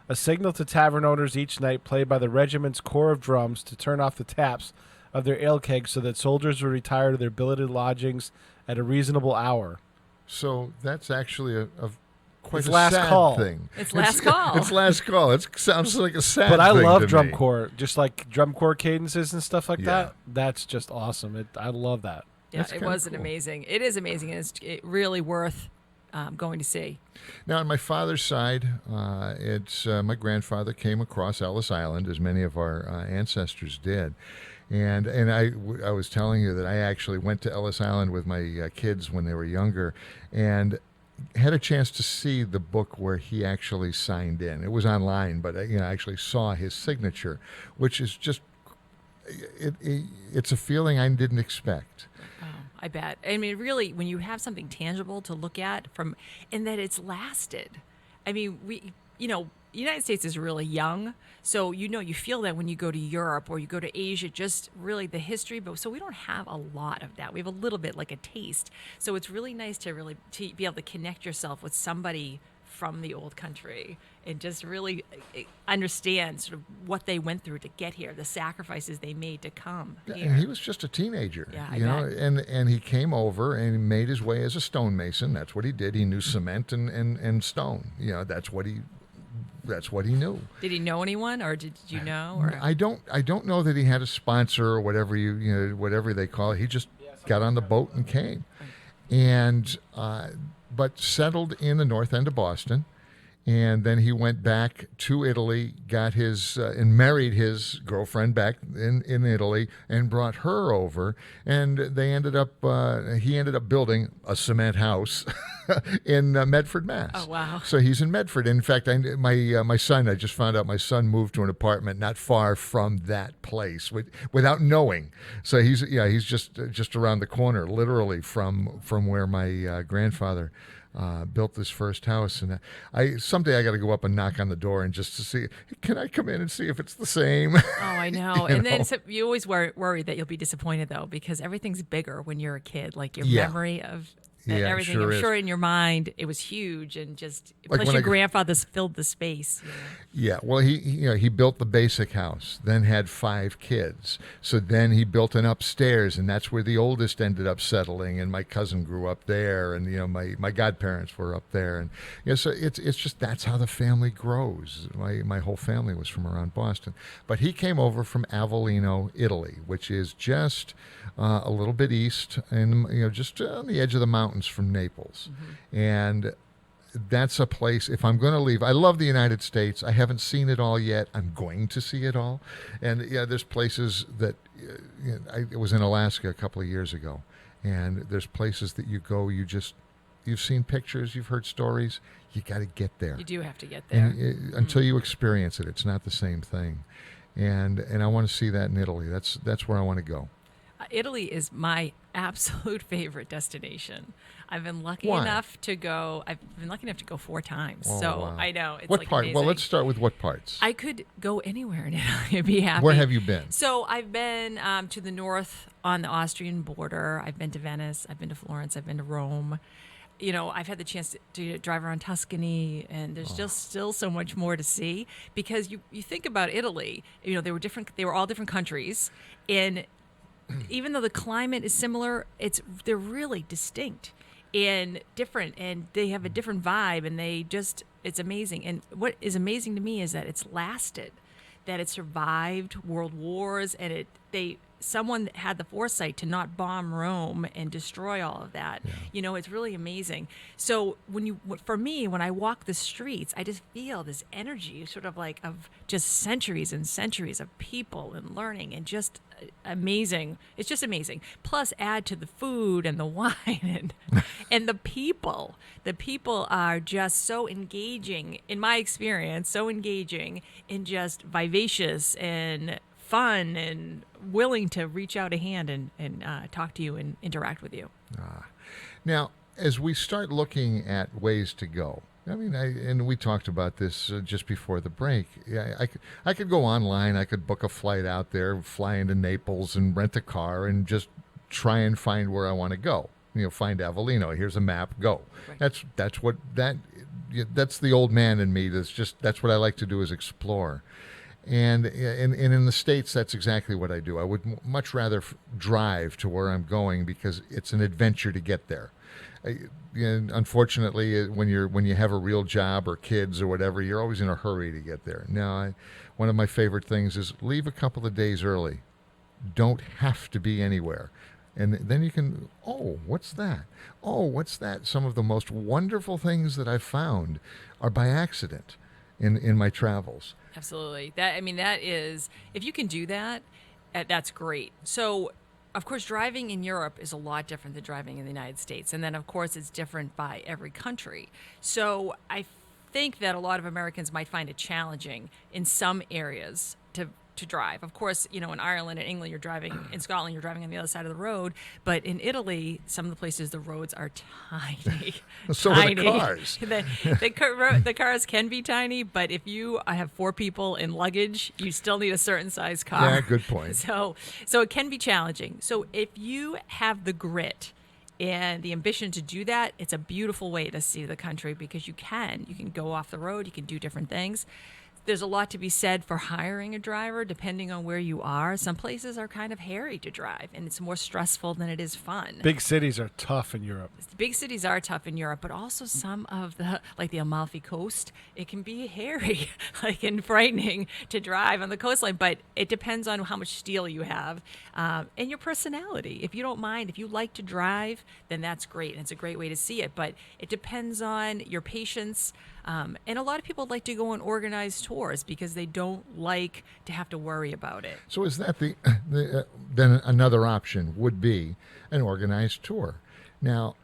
a signal to tavern owners each night played by the regiment's corps of drums to turn off the taps of their ale kegs so that soldiers would retire to their billeted lodgings at a reasonable hour. So that's actually quite it's a last sad call. thing. It's last call. It's last call. It sounds like a sad But I thing love to drum me. corps, just like drum corps cadences and stuff like Yeah. that. That's just awesome. I love that. Yeah, That's it kinda was an cool. amazing. It is amazing, and it's really worth going to see. Now, on my father's side, it's my grandfather came across Ellis Island, as many of our ancestors did. And I was telling you that I actually went to Ellis Island with my kids when they were younger, and had a chance to see the book where he actually signed in. It was online, but I actually saw his signature, which is just it's a feeling I didn't expect. Oh, I bet. I mean, really, when you have something tangible to look at and that it's lasted. I mean, the United States is really young, so you feel that when you go to Europe or you go to Asia, just really the history. But so we don't have a lot of that. We have a little bit, like a taste. So it's really nice to be able to connect yourself with somebody from the old country and just really understand sort of what they went through to get here, the sacrifices they made to come here. And he was just a teenager, Yeah, I bet. and he came over and made his way as a stonemason. That's what he did. He knew cement and stone. That's what he that's what he knew. Did he know anyone, or did you know? Or I don't know that he had a sponsor or whatever whatever they call it. He just got on the boat and came, and but settled in the north end of Boston. And then he went back to Italy, got his and married his girlfriend back in Italy, and brought her over. And they ended up he ended up building a cement house in Medford, Mass. Oh, wow. So he's in Medford. In fact, my son, I just found out my son moved to an apartment not far from that place without knowing. So he's just around the corner, literally from where my grandfather built this first house. And someday I got to go up and knock on the door and just to see, can I come in and see if it's the same? Oh, I know. And then you always worry that you'll be disappointed, though, because everything's bigger when you're a kid. Like your memory of everything. Sure I'm is. sure in your mind it was huge, and just Like plus when your grandfather's filled the space. Yeah, well, he built the basic house, then had 5 kids. So then he built an upstairs, and that's where the oldest ended up settling. And my cousin grew up there, and my godparents were up there, and so it's just that's how the family grows. My whole family was from around Boston, but he came over from Avellino, Italy, which is just a little bit east, and just on the edge of the mountains from Naples, and that's a place, if I'm going to leave, I love the United States. I haven't seen it all yet. I'm going to see it all. And there's places that, I was in Alaska a couple of years ago, and there's places that you go, you've seen pictures, you've heard stories, you got to get there. You do have to get there. And until you experience it, it's not the same thing. And I want to see that in Italy. That's where I want to go. Italy is my absolute favorite destination. I've been lucky Why? enough to go. I've been lucky enough to go 4 times. Oh, so wow. I know it's What like part? amazing. Well, let's start with what parts. I could go anywhere in Italy. I'd be happy. Where have you been? So I've been to the north on the Austrian border. I've been to Venice. I've been to Florence. I've been to Rome. I've had the chance to drive around Tuscany, and there's just still so much more to see, because you think about Italy. They were all different countries, and even though the climate is similar, they're really distinct and different, and they have a different vibe, and it's amazing. And what is amazing to me is that it's lasted, that it survived world wars, and someone had the foresight to not bomb Rome and destroy all of that. Yeah. It's really amazing. So for me, when I walk the streets, I just feel this energy, sort of like of just centuries and centuries of people and learning, and just amazing. It's just amazing. Plus, add to the food and the wine and the people. The people are just so engaging, in my experience, so engaging and just vivacious and fun and willing to reach out a hand and talk to you and interact with you. Now, as we start looking at ways to go, and we talked about this just before the break. Yeah, I could go online. I could book a flight out there, fly into Naples, and rent a car, and just try and find where I want to go. Find Avellino. Here's a map. Go. Right. That's the old man in me. That's what I like to do, is explore. And in the States, that's exactly what I do. I would much rather drive to where I'm going, because it's an adventure to get there. Unfortunately, when you have a real job or kids or whatever, you're always in a hurry to get there. Now, one of my favorite things is leave a couple of days early. Don't have to be anywhere. And then you can, what's that? Oh, what's that? Some of the most wonderful things that I've found are by accident in my travels. Absolutely. That is, if you can do that, that's great. So, of course, driving in Europe is a lot different than driving in the United States. And then, of course, it's different by every country. So I think that a lot of Americans might find it challenging in some areas to drive. Of course, in Ireland and England, you're driving. In Scotland, you're driving on the other side of the road. But in Italy, some of the places, the roads are tiny. So tiny. Are the cars. The cars can be tiny, but if you have 4 people in luggage, you still need a certain size car. Yeah, good point. So it can be challenging. So if you have the grit and the ambition to do that, it's a beautiful way to see the country, because you can go off the road, you can do different things. there's a lot to be said for hiring a driver depending on where you are. Some places are kind of hairy to drive, and it's more stressful than it is fun. Big cities are tough in Europe. The big cities are tough in Europe, but also some of the, like the Amalfi Coast, it can be hairy, like and frightening to drive on the coastline. But it depends on how much steel you have and your personality. If you don't mind, if you like to drive, then that's great, and it's a great way to see it. But it depends on your patience. And a lot of people like to go on organized tours because they don't like to have to worry about it. So is that then another option would be an organized tour? Now,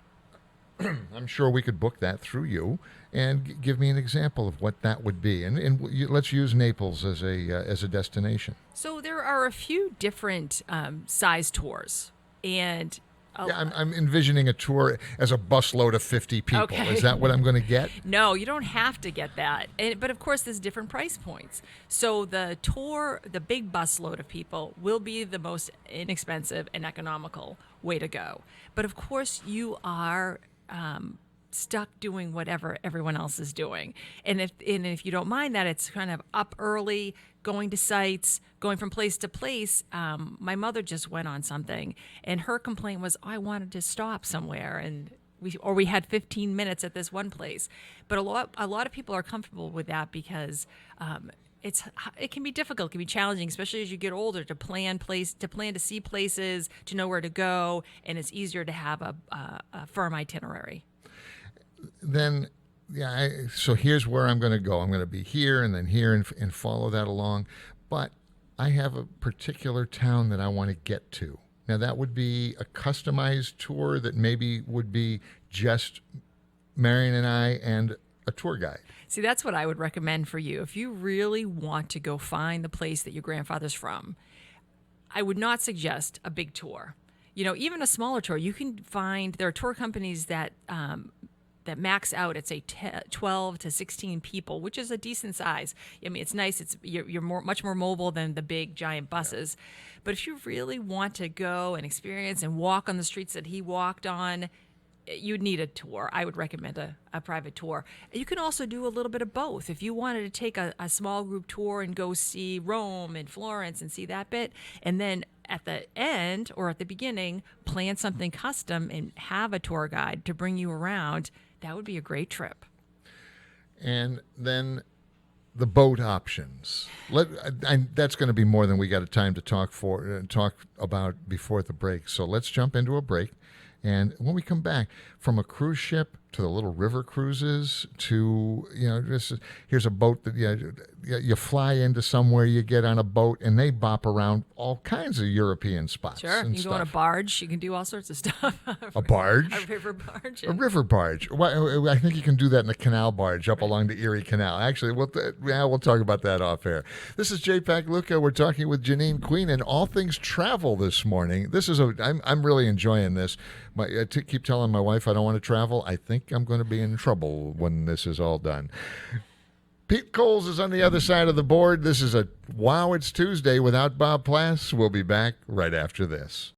I'm sure we could book that through you, and give me an example of what that would be. And let's use Naples as a destination. So there are a few different size tours, and Yeah, I'm envisioning a tour as a busload of 50 people. Okay. Is that what I'm going to get? No, you don't have to get that. But of course, there's different price points. So the tour, the big busload of people, will be the most inexpensive and economical way to go. But of course, you are stuck doing whatever everyone else is doing. And if you don't mind that, it's kind of up early, going to sites, going from place to place. My mother just went on something, and her complaint was, I wanted to stop somewhere, and we had 15 minutes at this one place. But a lot of people are comfortable with that because it can be difficult, it can be challenging, especially as you get older, to plan to see places, to know where to go, and it's easier to have a firm itinerary. Then, yeah, so here's where I'm going to go. I'm going to be here and then here and follow that along. But I have a particular town that I want to get to. Now, that would be a customized tour that maybe would be just Marion and I and a tour guide. See, that's what I would recommend for you. If you really want to go find the place that your grandfather's from, I would not suggest a big tour. Even a smaller tour, you can find, there are tour companies that max out at say 12 to 16 people, which is a decent size. I mean, it's nice. You're much more mobile than the big giant buses. Yeah. But if you really want to go and experience and walk on the streets that he walked on, you'd need a tour. I would recommend a private tour. You can also do a little bit of both. If you wanted to take a small group tour and go see Rome and Florence and see that bit, and then at the end or at the beginning, plan something custom and have a tour guide to bring you around, that would be a great trip. And then the boat options. That's going to be more than we got a time to talk about before the break. So let's jump into a break. And when we come back, from a cruise ship to the little river cruises to, here's a boat that you fly into somewhere, you get on a boat, and they bop around all kinds of European spots. Sure, you can go on a barge. You can do all sorts of stuff. A barge? A river barge. A river barge. Well, I think you can do that in a canal barge up along the Erie Canal. Actually, we'll talk about that off air. This is J-Pac Luca. We're talking with Janine Queen and all things travel this morning. I'm really enjoying this. I keep telling my wife I don't want to travel. I think I'm going to be in trouble when this is all done. Pete Coles is on the other side of the board. This is a Wow, It's Tuesday without Bob Plass. We'll be back right after this.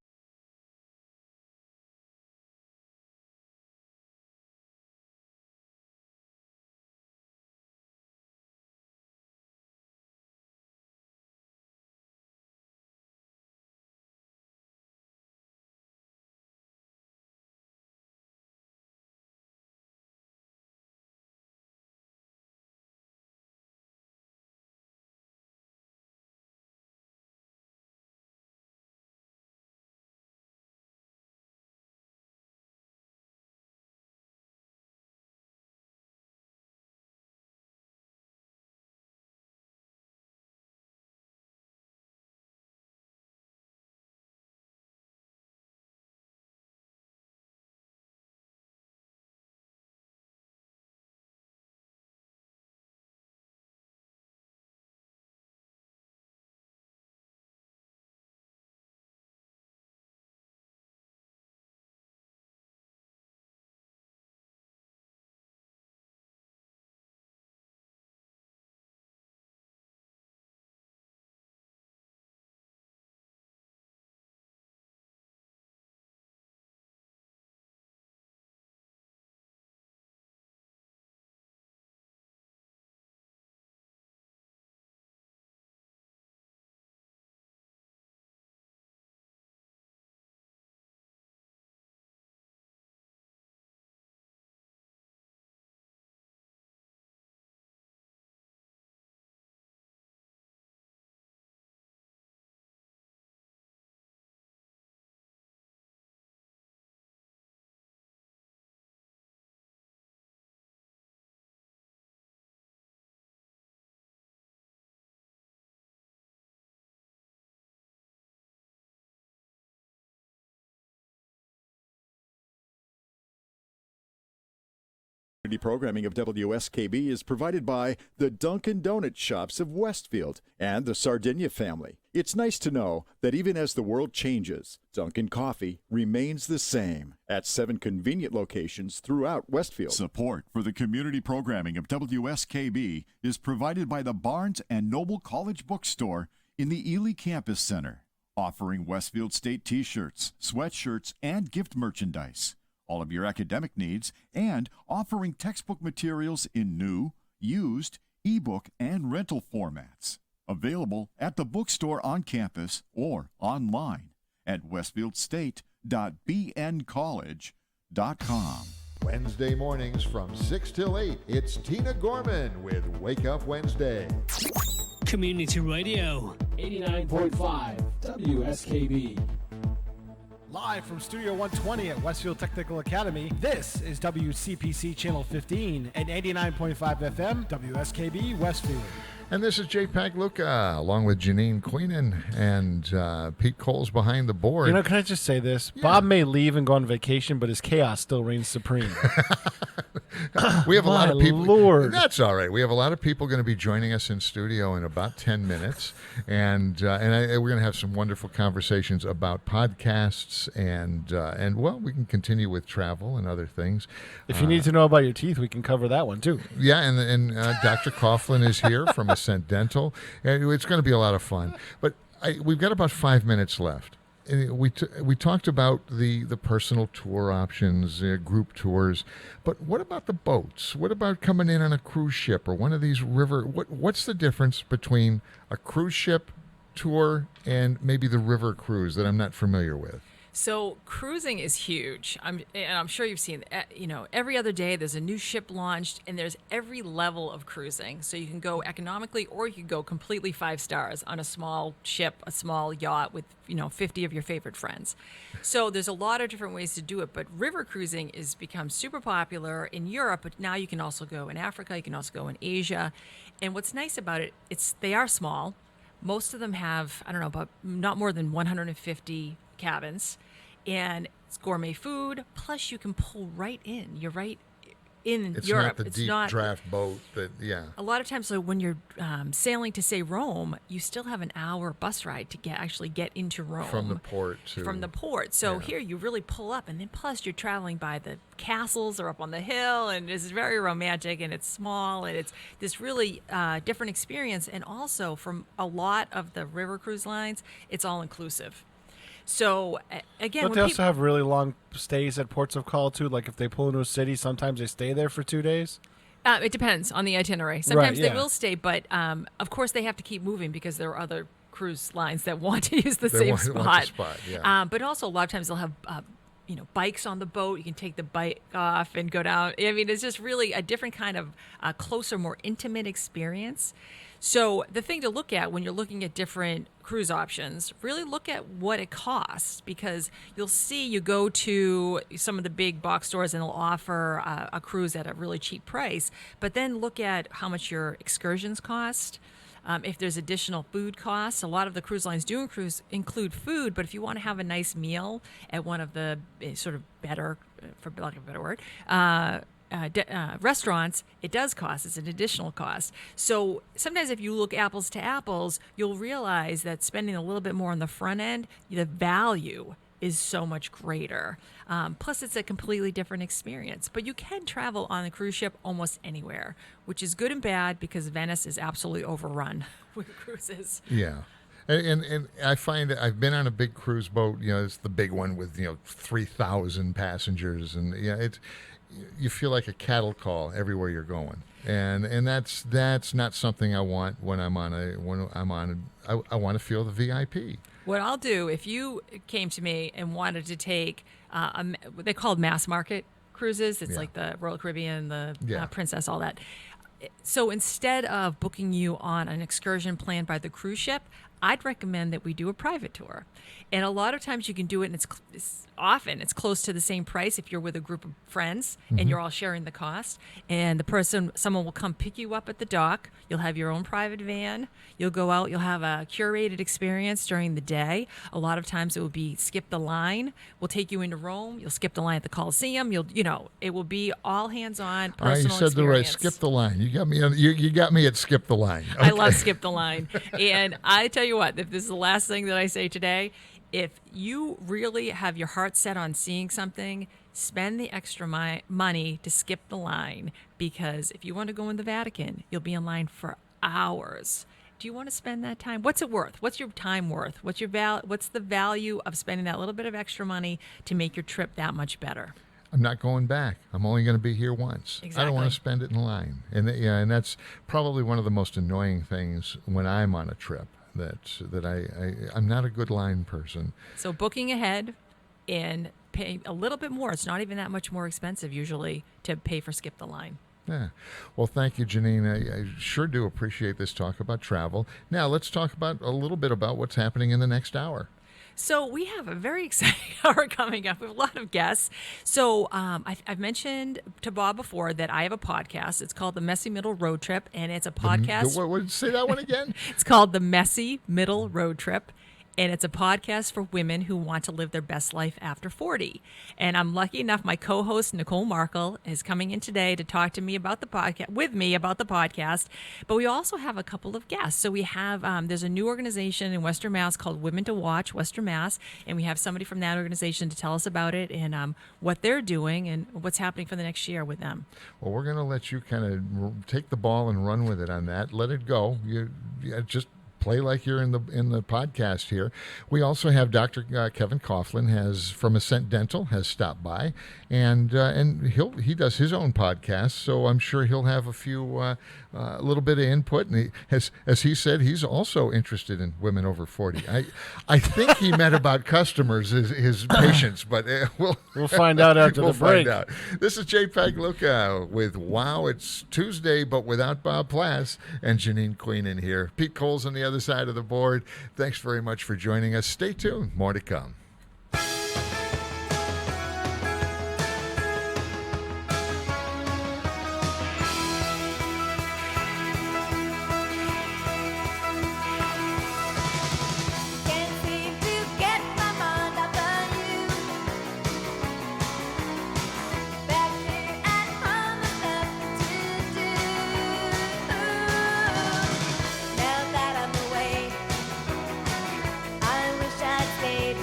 Community programming of WSKB is provided by the Dunkin' Donuts shops of Westfield and the Sardinia family. It's nice to know that even as the world changes, Dunkin' Coffee remains the same at 7 convenient locations throughout Westfield. Support for the community programming of WSKB is provided by the Barnes & Noble College Bookstore in the Ely Campus Center, offering Westfield State t-shirts, sweatshirts, and gift merchandise, all of your academic needs, and offering textbook materials in new, used, ebook, and rental formats. Available at the bookstore on campus or online at westfieldstate.bncollege.com. Wednesday mornings from 6 till 8, it's Tina Gorman with Wake Up Wednesday. Community Radio. 89.5 WSKB. Live from Studio 120 at Westfield Technical Academy, this is WCPC Channel 15 and 89.5 FM, WSKB Westfield. And this is Jay Pagluca, along with Janine Queenan and Pete Coles behind the board. You know, can I just say this? Yeah. Bob may leave and go on vacation, but his chaos still reigns supreme. We have a lot of people. Lord. That's all right. We have a lot of people going to be joining us in studio in about 10 minutes. And we're going to have some wonderful conversations about podcasts and well, we can continue with travel and other things. If you need to know about your teeth, we can cover that one too. Yeah, and Dr. Coughlin is here from Ascent Dental. It's going to be a lot of fun. But we've got about 5 minutes left. We talked about the personal tour options, group tours, but what about the boats? What about coming in on a cruise ship or one of these river? What's the difference between a cruise ship tour and maybe the river cruise that I'm not familiar with? So cruising is huge. I'm sure you've seen, every other day there's a new ship launched, and there's every level of cruising. So you can go economically, or you can go completely 5 stars on a small ship, a small yacht with 50 of your favorite friends. So there's a lot of different ways to do it. But river cruising has become super popular in Europe, but now you can also go in Africa. You can also go in Asia. And what's nice about it, they are small. Most of them have, but not more than 150 cabins, and it's gourmet food. Plus, you can pull right in. You're right in it's Europe. Not the deep draft boat. A lot of times, so when you're sailing to say Rome, you still have an hour bus ride to actually get into Rome from the port. So here you really pull up, and then plus you're traveling by the castles or up on the hill, and it's very romantic, and it's small, and it's this really different experience. And also, from a lot of the river cruise lines, it's all inclusive. So, again, don't they also have really long stays at ports of call, too? Like, if they pull into a city, sometimes they stay there for 2 days? It depends on the itinerary. Sometimes they will stay, but, of course, they have to keep moving because there are other cruise lines that want to use the same spot. But also, a lot of times they'll have bikes on the boat. You can take the bike off and go down. I mean, it's just really a different kind of closer, more intimate experience. So the thing to look at when you're looking at different cruise options, really look at what it costs, because you'll see you go to some of the big box stores and they'll offer a cruise at a really cheap price, but then look at how much your excursions cost. If there's additional food costs, a lot of the cruise lines do include food, but if you want to have a nice meal at one of the sort of better, for lack of a better word, restaurants, it does cost. It's an additional cost. So sometimes if you look apples to apples, you'll realize that spending a little bit more on the front end, the value is so much greater. Plus, it's a completely different experience. But you can travel on a cruise ship almost anywhere, which is good and bad because Venice is absolutely overrun with cruises. Yeah. And I find that I've been on a big cruise boat. It's the big one with 3,000 passengers, and you feel like a cattle call everywhere you're going, and that's not something I want when I'm on I want to feel the VIP. What I'll do, if you came to me and wanted to take what they call mass market cruises, it's like the Royal Caribbean, the Princess, all that. So instead of booking you on an excursion planned by the cruise ship, I'd recommend that we do a private tour. And a lot of times you can do it, and it's close to the same price if you're with a group of friends and you're all sharing the cost. And someone will come pick you up at the dock. You'll have your own private van. You'll go out. You'll have a curated experience during the day. A lot of times it will be skip the line. We'll take you into Rome. You'll skip the line at the Coliseum. It will be all hands on personal You said experience. the right. Skip the line. You got me. You got me at skip the line. I love skip the line. And I tell you what, if this is the last thing that I say today, if you really have your heart set on seeing something, spend the extra money to skip the line, because if you want to go in the Vatican, you'll be in line for hours. Do you want to spend that time? What's it worth? What's your time worth? What's the value of spending that little bit of extra money to make your trip that much better? I'm not going back. I'm only going to be here once. Exactly. I don't want to spend it in line. And that's probably one of the most annoying things when I'm on a trip. I'm not a good line person. So booking ahead and paying a little bit more. It's not even that much more expensive usually to pay for skip the line. Yeah. Well, thank you, Janine. I sure do appreciate this talk about travel. Now let's talk about a little bit about what's happening in the next hour. So we have a very exciting hour coming up. We have a lot of guests. So I've mentioned to Bob before that I have a podcast. It's called The Messy Middle Road Trip, and it's a podcast. Say that one again? It's called The Messy Middle Road Trip, and it's a podcast for women who want to live their best life after 40. And I'm lucky enough, my co-host Nicole Markle is coming in today to talk to me about the podcast, But we also have a couple of guests. So we have there's a new organization in Western Mass called Women to Watch Western Mass, and we have somebody from that organization to tell us about it and what they're doing and what's happening for the next year with them. Well, we're going to let you kind of take the ball and run with it on that. Let it go. You just play like you're in the podcast here. We also have Dr. Kevin Coughlin from Ascent Dental has stopped by, and he does his own podcast. So I'm sure he'll have a little bit of input. And as he said, he's also interested in women over 40. I think he meant about customers, his patients, but we'll find out after the break. Find out. This is Jay Pagluca with Wow. It's Tuesday, but without Bob Plass and Janine Queenan here. Pete Cole's on the other side of the board. Thanks very much for joining us. Stay tuned. More to come. Can't seem to get my mind off on you. Back here at home, there's nothing to do. Now that I'm away, I wish I'd stayed.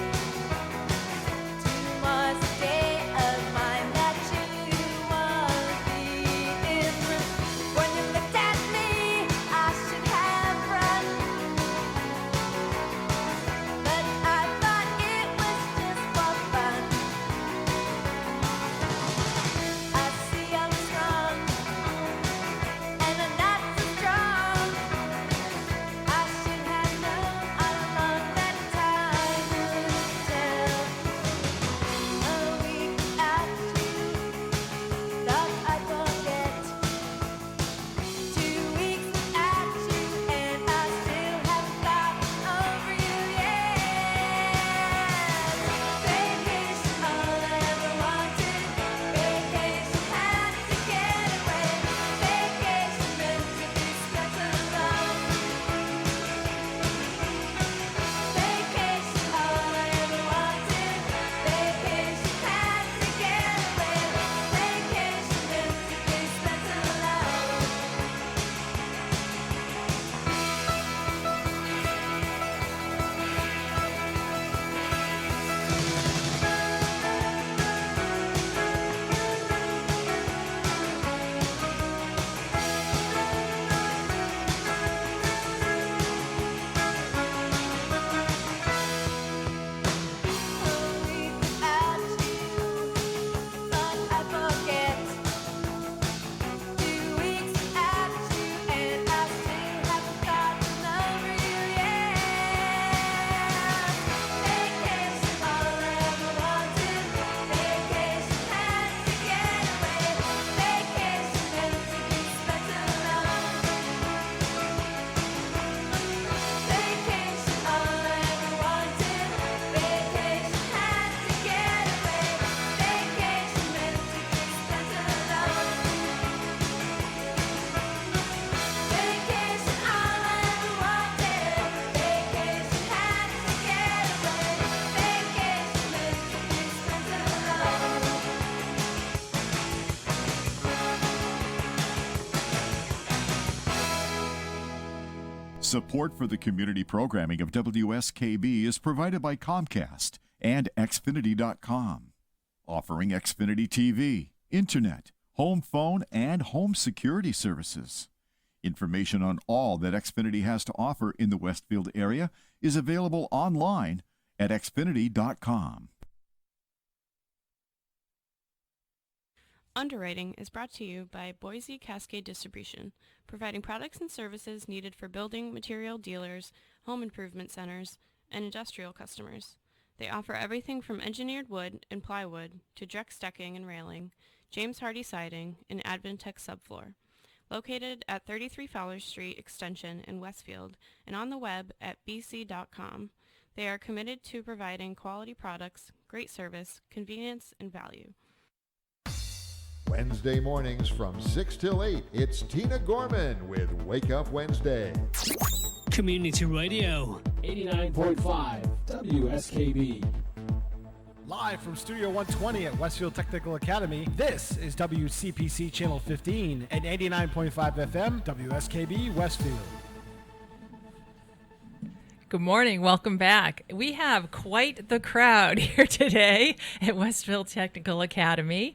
Support for the community programming of WSKB is provided by Comcast and Xfinity.com, offering Xfinity TV, Internet, home phone, and home security services. Information on all that Xfinity has to offer in the Westfield area is available online at Xfinity.com. Underwriting is brought to you by Boise Cascade Distribution, providing products and services needed for building material dealers, home improvement centers, and industrial customers. They offer everything from engineered wood and plywood to Drex decking and railing, James Hardy siding, and Advantech subfloor. Located at 33 Fowler Street Extension in Westfield and on the web at bc.com, they are committed to providing quality products, great service, convenience, and value. Wednesday mornings from 6 till 8, it's Tina Gorman with Wake Up Wednesday. Community Radio. 89.5 WSKB. Live from Studio 120 at Westfield Technical Academy, this is WCPC Channel 15 and 89.5 FM, WSKB Westfield. Good morning. Welcome back. We have quite the crowd here today at Westfield Technical Academy.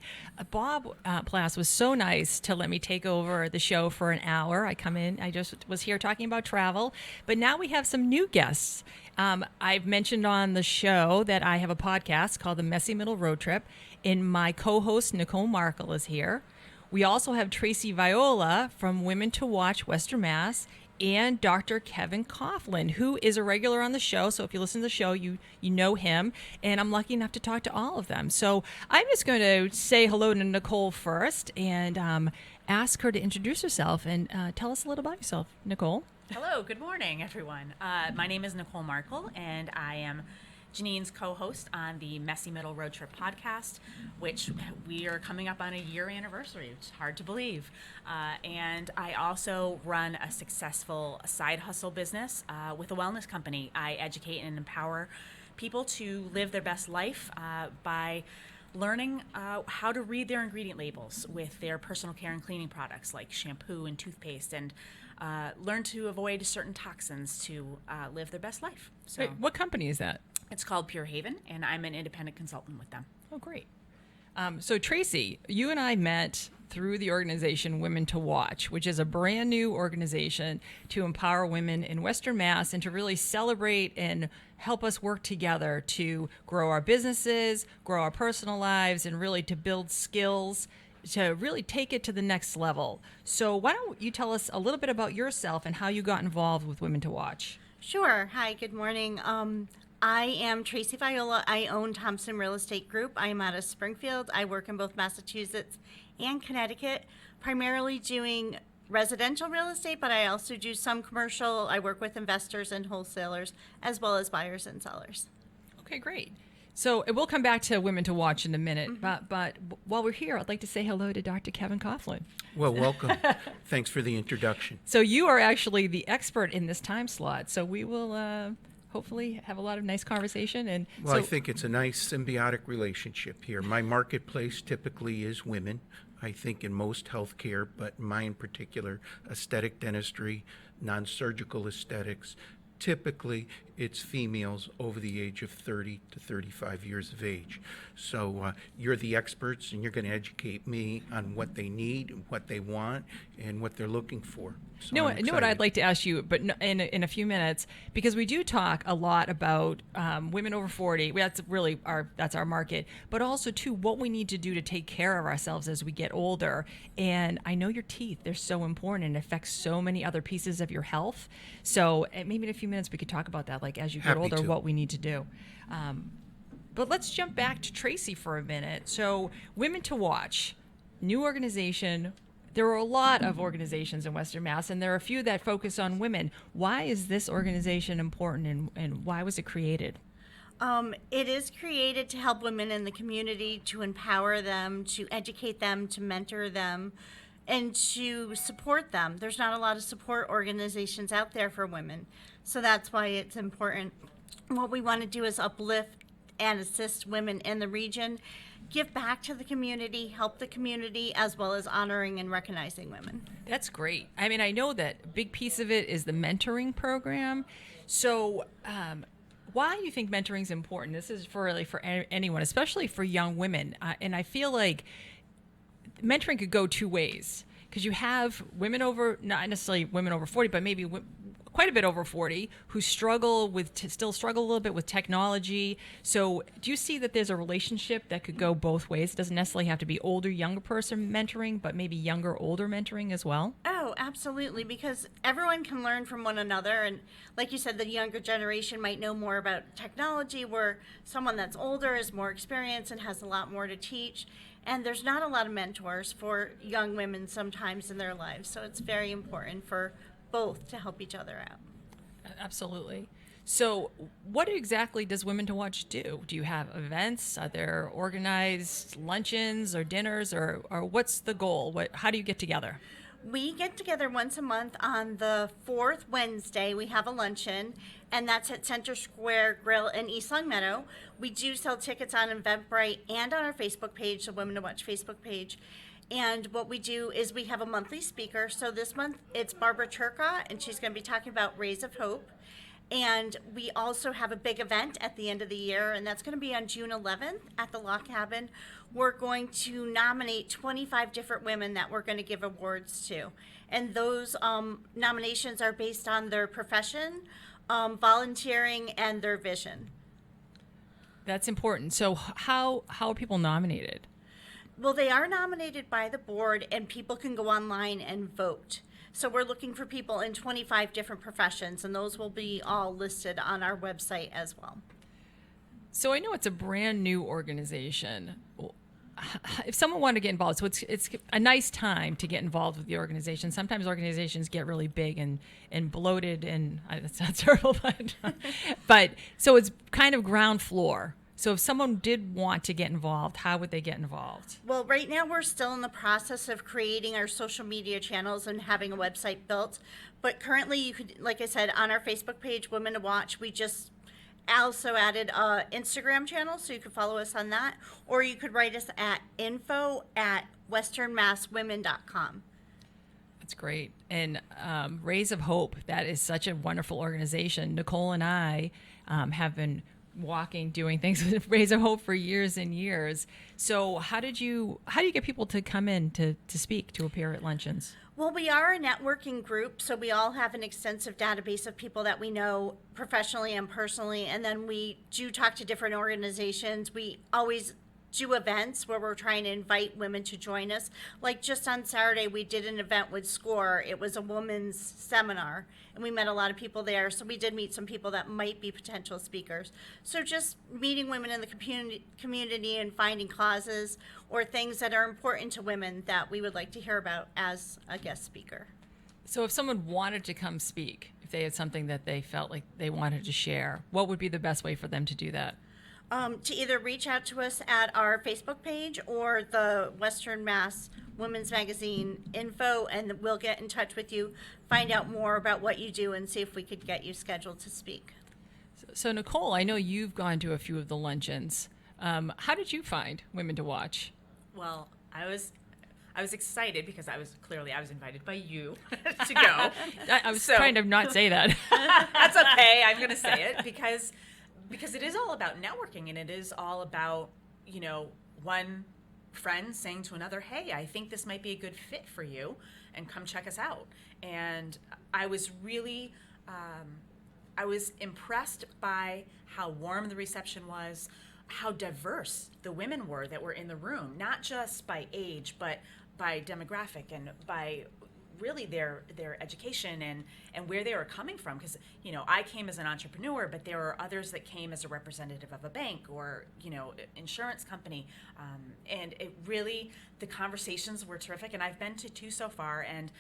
Bob Plass was so nice to let me take over the show for an hour. I come in, I just was here talking about travel, but now we have some new guests. I've mentioned on the show that I have a podcast called The Messy Middle Road Trip, and my co-host Nicole Markle is here. We also have Tracy Viola from Women to Watch Western Mass, and Dr. Kevin Coughlin, who is a regular on the show. So if you listen to the show, you know him. And I'm lucky enough to talk to all of them. So I'm just going to say hello to Nicole first and ask her to introduce herself and tell us a little about yourself. Nicole. Hello, good morning, everyone. My name is Nicole Markle, and I am Janine's co-host on the Messy Middle Road Trip podcast, which we are coming up on a year anniversary. It's hard to believe. And I also run a successful side hustle business with a wellness company. I educate and empower people to live their best life by learning how to read their ingredient labels with their personal care and cleaning products like shampoo and toothpaste, and learn to avoid certain toxins to live their best life. So, Wait, what company is that? It's called Pure Haven, and I'm an independent consultant with them. Oh, great. So Tracy, you and I met through the organization Women to Watch, which is a brand new organization to empower women in Western Mass and to really celebrate and help us work together to grow our businesses, grow our personal lives, and really to build skills to really take it to the next level. So why don't you tell us a little bit about yourself and how you got involved with Women to Watch? Sure. Hi, good morning. I am Tracy Viola. I own Thompson Real Estate Group. I am out of Springfield. I work in both Massachusetts and Connecticut, primarily doing residential real estate, but I also do some commercial. I work with investors and wholesalers, as well as buyers and sellers. Okay, great. So we'll come back to Women to Watch in a minute, but while we're here, I'd like to say hello to Dr. Kevin Coughlin. Well, welcome. Thanks for the introduction. So you are actually the expert in this time slot, so we will hopefully have a lot of nice conversation. And well, I think it's a nice symbiotic relationship here. My marketplace typically is women, I think in most healthcare, but mine in particular, aesthetic dentistry, non-surgical aesthetics. Typically, it's females over the age of 30 to 35 years of age. So you're the experts, and you're going to educate me on what they need, what they want, and what they're looking for. So know what I'd like to ask you, but in a few minutes, because we do talk a lot about women over 40. That's really that's our market, but also too what we need to do to take care of ourselves as we get older. And I know your teeth; they're so important and affect so many other pieces of your health. So maybe in a few minutes we could talk about that, like as you get older, what we need to do. But let's jump back to Tracy for a minute. So Women to Watch, new organization. There are a lot of organizations in Western Mass, and there are a few that focus on women. Why is this organization important, and why was it created? It is created to help women in the community, to empower them, to educate them, to mentor them, and to support them. There's not a lot of support organizations out there for women, so that's why it's important. What we want to do is uplift and assist women in the region give back to the community, help the community, as well as honoring and recognizing women. That's great. I mean, I know that a big piece of it is the mentoring program. So, why do you think mentoring is important? This is for anyone, especially for young women. And I feel like mentoring could go two ways, because you have women not necessarily women over 40, but maybe quite a bit over 40 who still struggle a little bit with technology. So do you see that there's a relationship that could go both ways? It doesn't necessarily have to be older, younger person mentoring, but maybe younger, older mentoring as well? Oh, absolutely, because everyone can learn from one another. And like you said, the younger generation might know more about technology, where someone that's older is more experienced and has a lot more to teach. And there's not a lot of mentors for young women sometimes in their lives. So it's very important for both to help each other out. Absolutely. So what exactly does Women to Watch do? Do you have events? Are there organized luncheons or dinners, or what's the goal? How do you get together? We get together once a month on the fourth Wednesday. We have a luncheon, and that's at Center Square Grill in East Long Meadow. We do sell tickets on Eventbrite and on our Facebook page, the Women to Watch Facebook page. And what we do is we have a monthly speaker. So this month it's Barbara Turcott, and she's going to be talking about Rays of Hope. And we also have a big event at the end of the year, and that's going to be on June 11th at the Log Cabin. We're going to nominate 25 different women that we're going to give awards to. And those nominations are based on their profession, volunteering, and their vision. That's important. So how are people nominated? Well, they are nominated by the board, and people can go online and vote. So we're looking for people in 25 different professions, and those will be all listed on our website as well. So I know it's a brand new organization. If someone wanted to get involved, so it's a nice time to get involved with the organization. Sometimes organizations get really big and bloated, and that sounds terrible, but so it's kind of ground floor. So if someone did want to get involved, how would they get involved? Well, right now we're still in the process of creating our social media channels and having a website built. But currently you could, like I said, on our Facebook page, Women to Watch, we just also added an Instagram channel, so you could follow us on that. Or you could write us at info@westernmasswomen.com. That's great. And Rays of Hope, that is such a wonderful organization. Nicole and I have been doing things with Rays of Hope for years and years. So how do you get people to come in to speak, to appear at luncheons? Well, we are a networking group, so we all have an extensive database of people that we know professionally and personally, and then we do talk to different organizations. We always do events where we're trying to invite women to join us. Like just on Saturday, we did an event with SCORE. It was a women's seminar, and we met a lot of people there. So we did meet some people that might be potential speakers. So just meeting women in the community and finding causes or things that are important to women that we would like to hear about as a guest speaker. So if someone wanted to come speak, if they had something that they felt like they wanted to share, what would be the best way for them to do that? To either reach out to us at our Facebook page or the Western Mass Women's Magazine info, and we'll get in touch with you, find out more about what you do, and see if we could get you scheduled to speak. So Nicole, I know you've gone to a few of the luncheons. How did you find Women to Watch? Well, I was excited because I was invited by you to go. I was trying to not say that. That's okay. I'm going to say it because it is all about networking, and it is all about, one friend saying to another, hey, I think this might be a good fit for you, and come check us out. And I was really, I was impressed by how warm the reception was, how diverse the women were that were in the room, not just by age, but by demographic and by really their education and where they were coming from. Because, I came as an entrepreneur, but there were others that came as a representative of a bank or, insurance company. And it really, the conversations were terrific. And I've been to 2 so far, and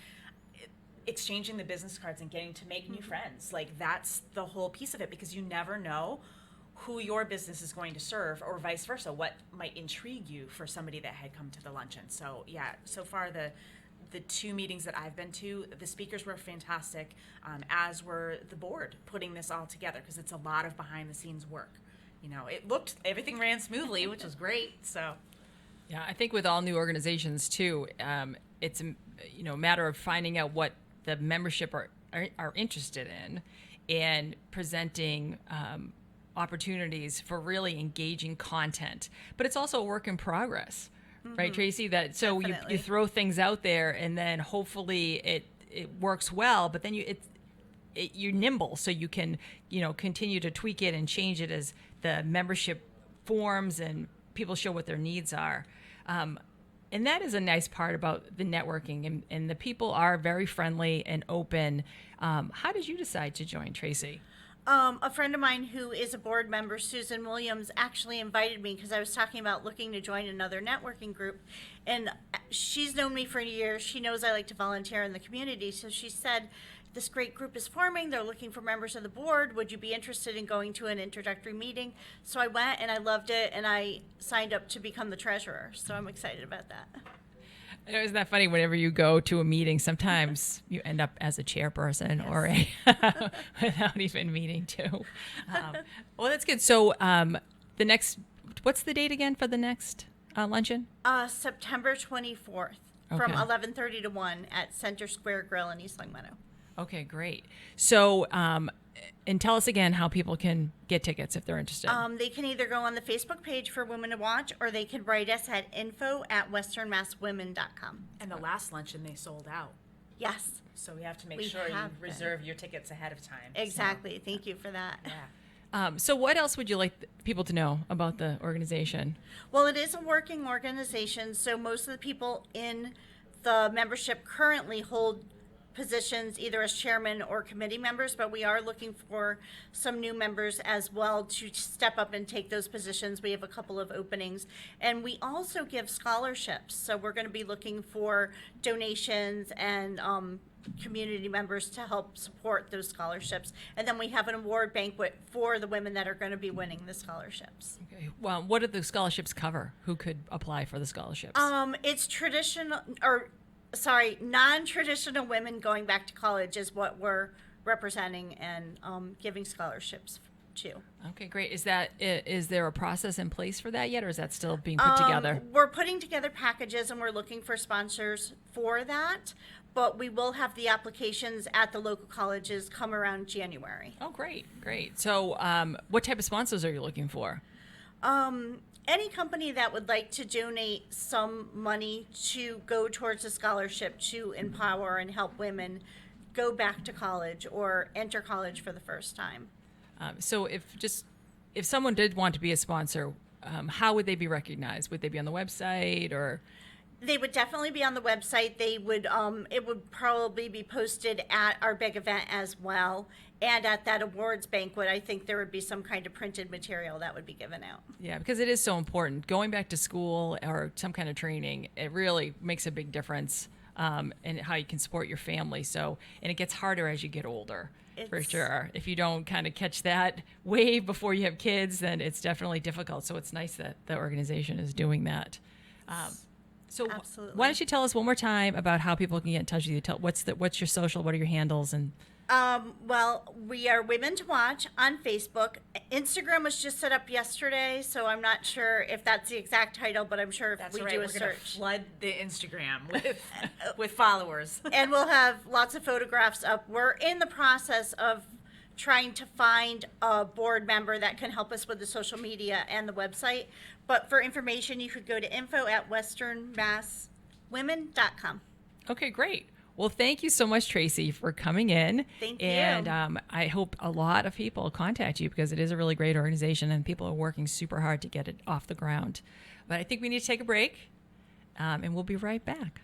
exchanging the business cards and getting to make new friends. Like, that's the whole piece of it, because you never know who your business is going to serve, or vice versa, what might intrigue you for somebody that had come to the luncheon. So yeah, so far the 2 meetings that I've been to, the speakers were fantastic, as were the board putting this all together, because it's a lot of behind the scenes work. Everything ran smoothly, which was great. So Yeah, I think with all new organizations too, it's a matter of finding out what the membership are interested in, and presenting opportunities for really engaging content. But it's also a work in progress, right, Tracy? That so you throw things out there, and then hopefully it works well. But then you're nimble, so you can continue to tweak it and change it as the membership forms and people show what their needs are. And that is a nice part about the networking, and the people are very friendly and open. How did you decide to join, Tracy? A friend of mine who is a board member, Susan Williams, actually invited me because I was talking about looking to join another networking group. And she's known me for years. She knows I like to volunteer in the community. So she said, this great group is forming. They're looking for members of the board. Would you be interested in going to an introductory meeting? So I went and I loved it, and I signed up to become the treasurer. So I'm excited about that. Isn't that funny? Whenever you go to a meeting, sometimes you end up as a chairperson or a without even meaning to. Well, that's good. So what's the date again for the next luncheon? September 24th from 11:30 to 1 at Center Square Grill in East Longmeadow. Okay, great. So, and tell us again how people can get tickets if they're interested. They can either go on the Facebook page for Women to Watch, or they can write us at info@westernmasswomen.com. And the last luncheon, they sold out. Yes. So we have to make sure you reserve your tickets ahead of time. Exactly. So. Thank you for that. Yeah. So what else would you like people to know about the organization? Well, it is a working organization, so most of the people in the membership currently hold positions either as chairman or committee members, but we are looking for some new members as well to step up and take those positions. We have a couple of openings, and we also give scholarships. So we're going to be looking for donations and community members to help support those scholarships. And then we have an award banquet for the women that are going to be winning the scholarships. Okay. Well, what do the scholarships cover? Who could apply for the scholarships? It's non-traditional women going back to college is what we're representing and giving scholarships to. Okay, great. Is there a process in place for that yet, or is that still being put together? We're putting together packages, and we're looking for sponsors for that, but we will have the applications at the local colleges come around January. Oh, great. So what type of sponsors are you looking for? Any company that would like to donate some money to go towards a scholarship to empower and help women go back to college or enter college for the first time. So if someone did want to be a sponsor, how would they be recognized? Would they be on the website or? They would definitely be on the website. They would, it would probably be posted at our big event as well. And at that awards banquet, I think there would be some kind of printed material that would be given out. Yeah, because it is so important. Going back to school or some kind of training, it really makes a big difference in how you can support your family. So, and it gets harder as you get older, for sure. If you don't kind of catch that wave before you have kids, then it's definitely difficult. So it's nice that the organization is doing that. So absolutely. Why don't you tell us one more time about how people can get in touch with you? What's your social? What are your handles? And well, we are Women to Watch on Facebook. Instagram was just set up yesterday, so I'm not sure if that's the exact title, but I'm sure if we do a We're search. gonna flood the Instagram with followers. And we'll have lots of photographs up. We're in the process of trying to find a board member that can help us with the social media and the website. But for information, you could go to info@westernmasswomen.com. Okay, great. Well, thank you so much, Tracy, for coming in. Thank you. And I hope a lot of people contact you because it is a really great organization and people are working super hard to get it off the ground. But I think we need to take a break, and we'll be right back.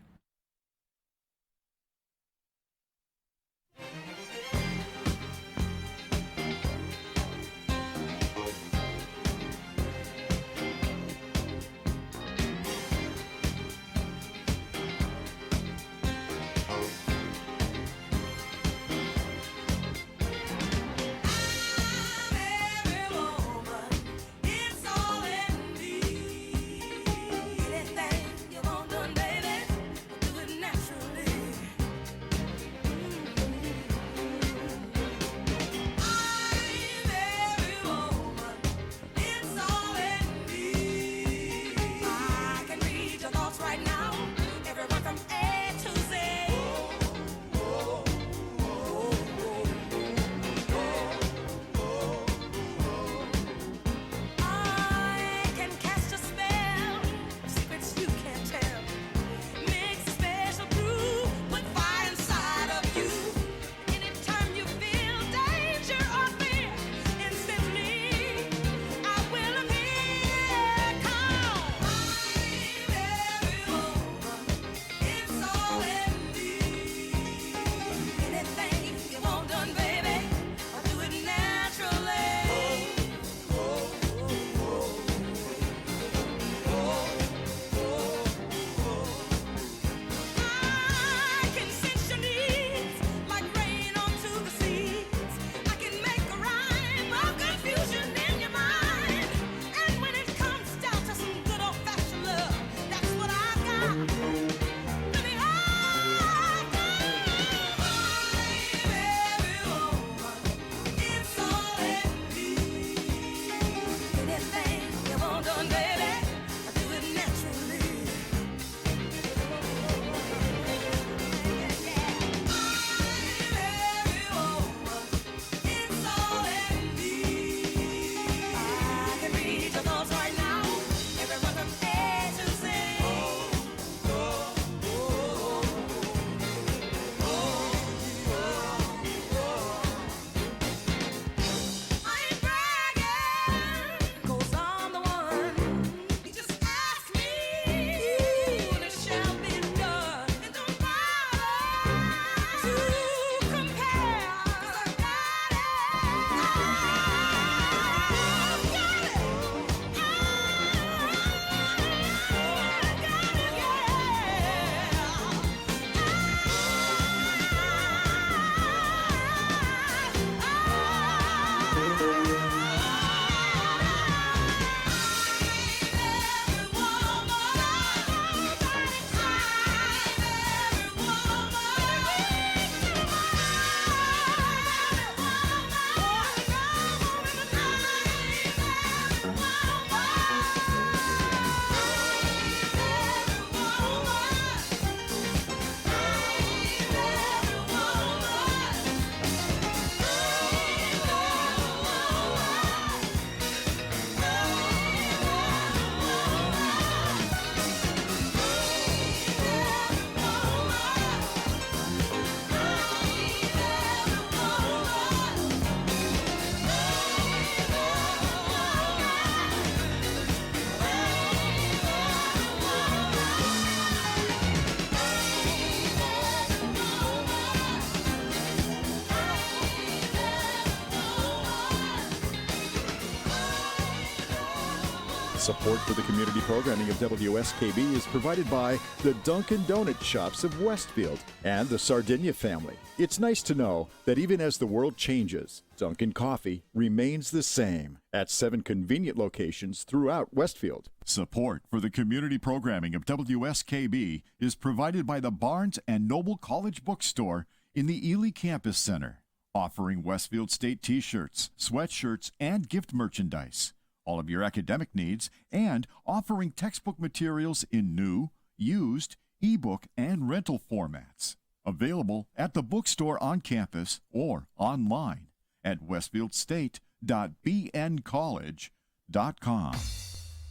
Support for the community programming of WSKB is provided by the Dunkin' Donut Shops of Westfield and the Sardinia family. It's nice to know that even as the world changes, Dunkin' Coffee remains the same at 7 convenient locations throughout Westfield. Support for the community programming of WSKB is provided by the Barnes & Noble College Bookstore in the Ely Campus Center, offering Westfield State t-shirts, sweatshirts, and gift merchandise, all of your academic needs, and offering textbook materials in new, used, ebook, and rental formats. Available at the bookstore on campus or online at westfieldstate.bncollege.com.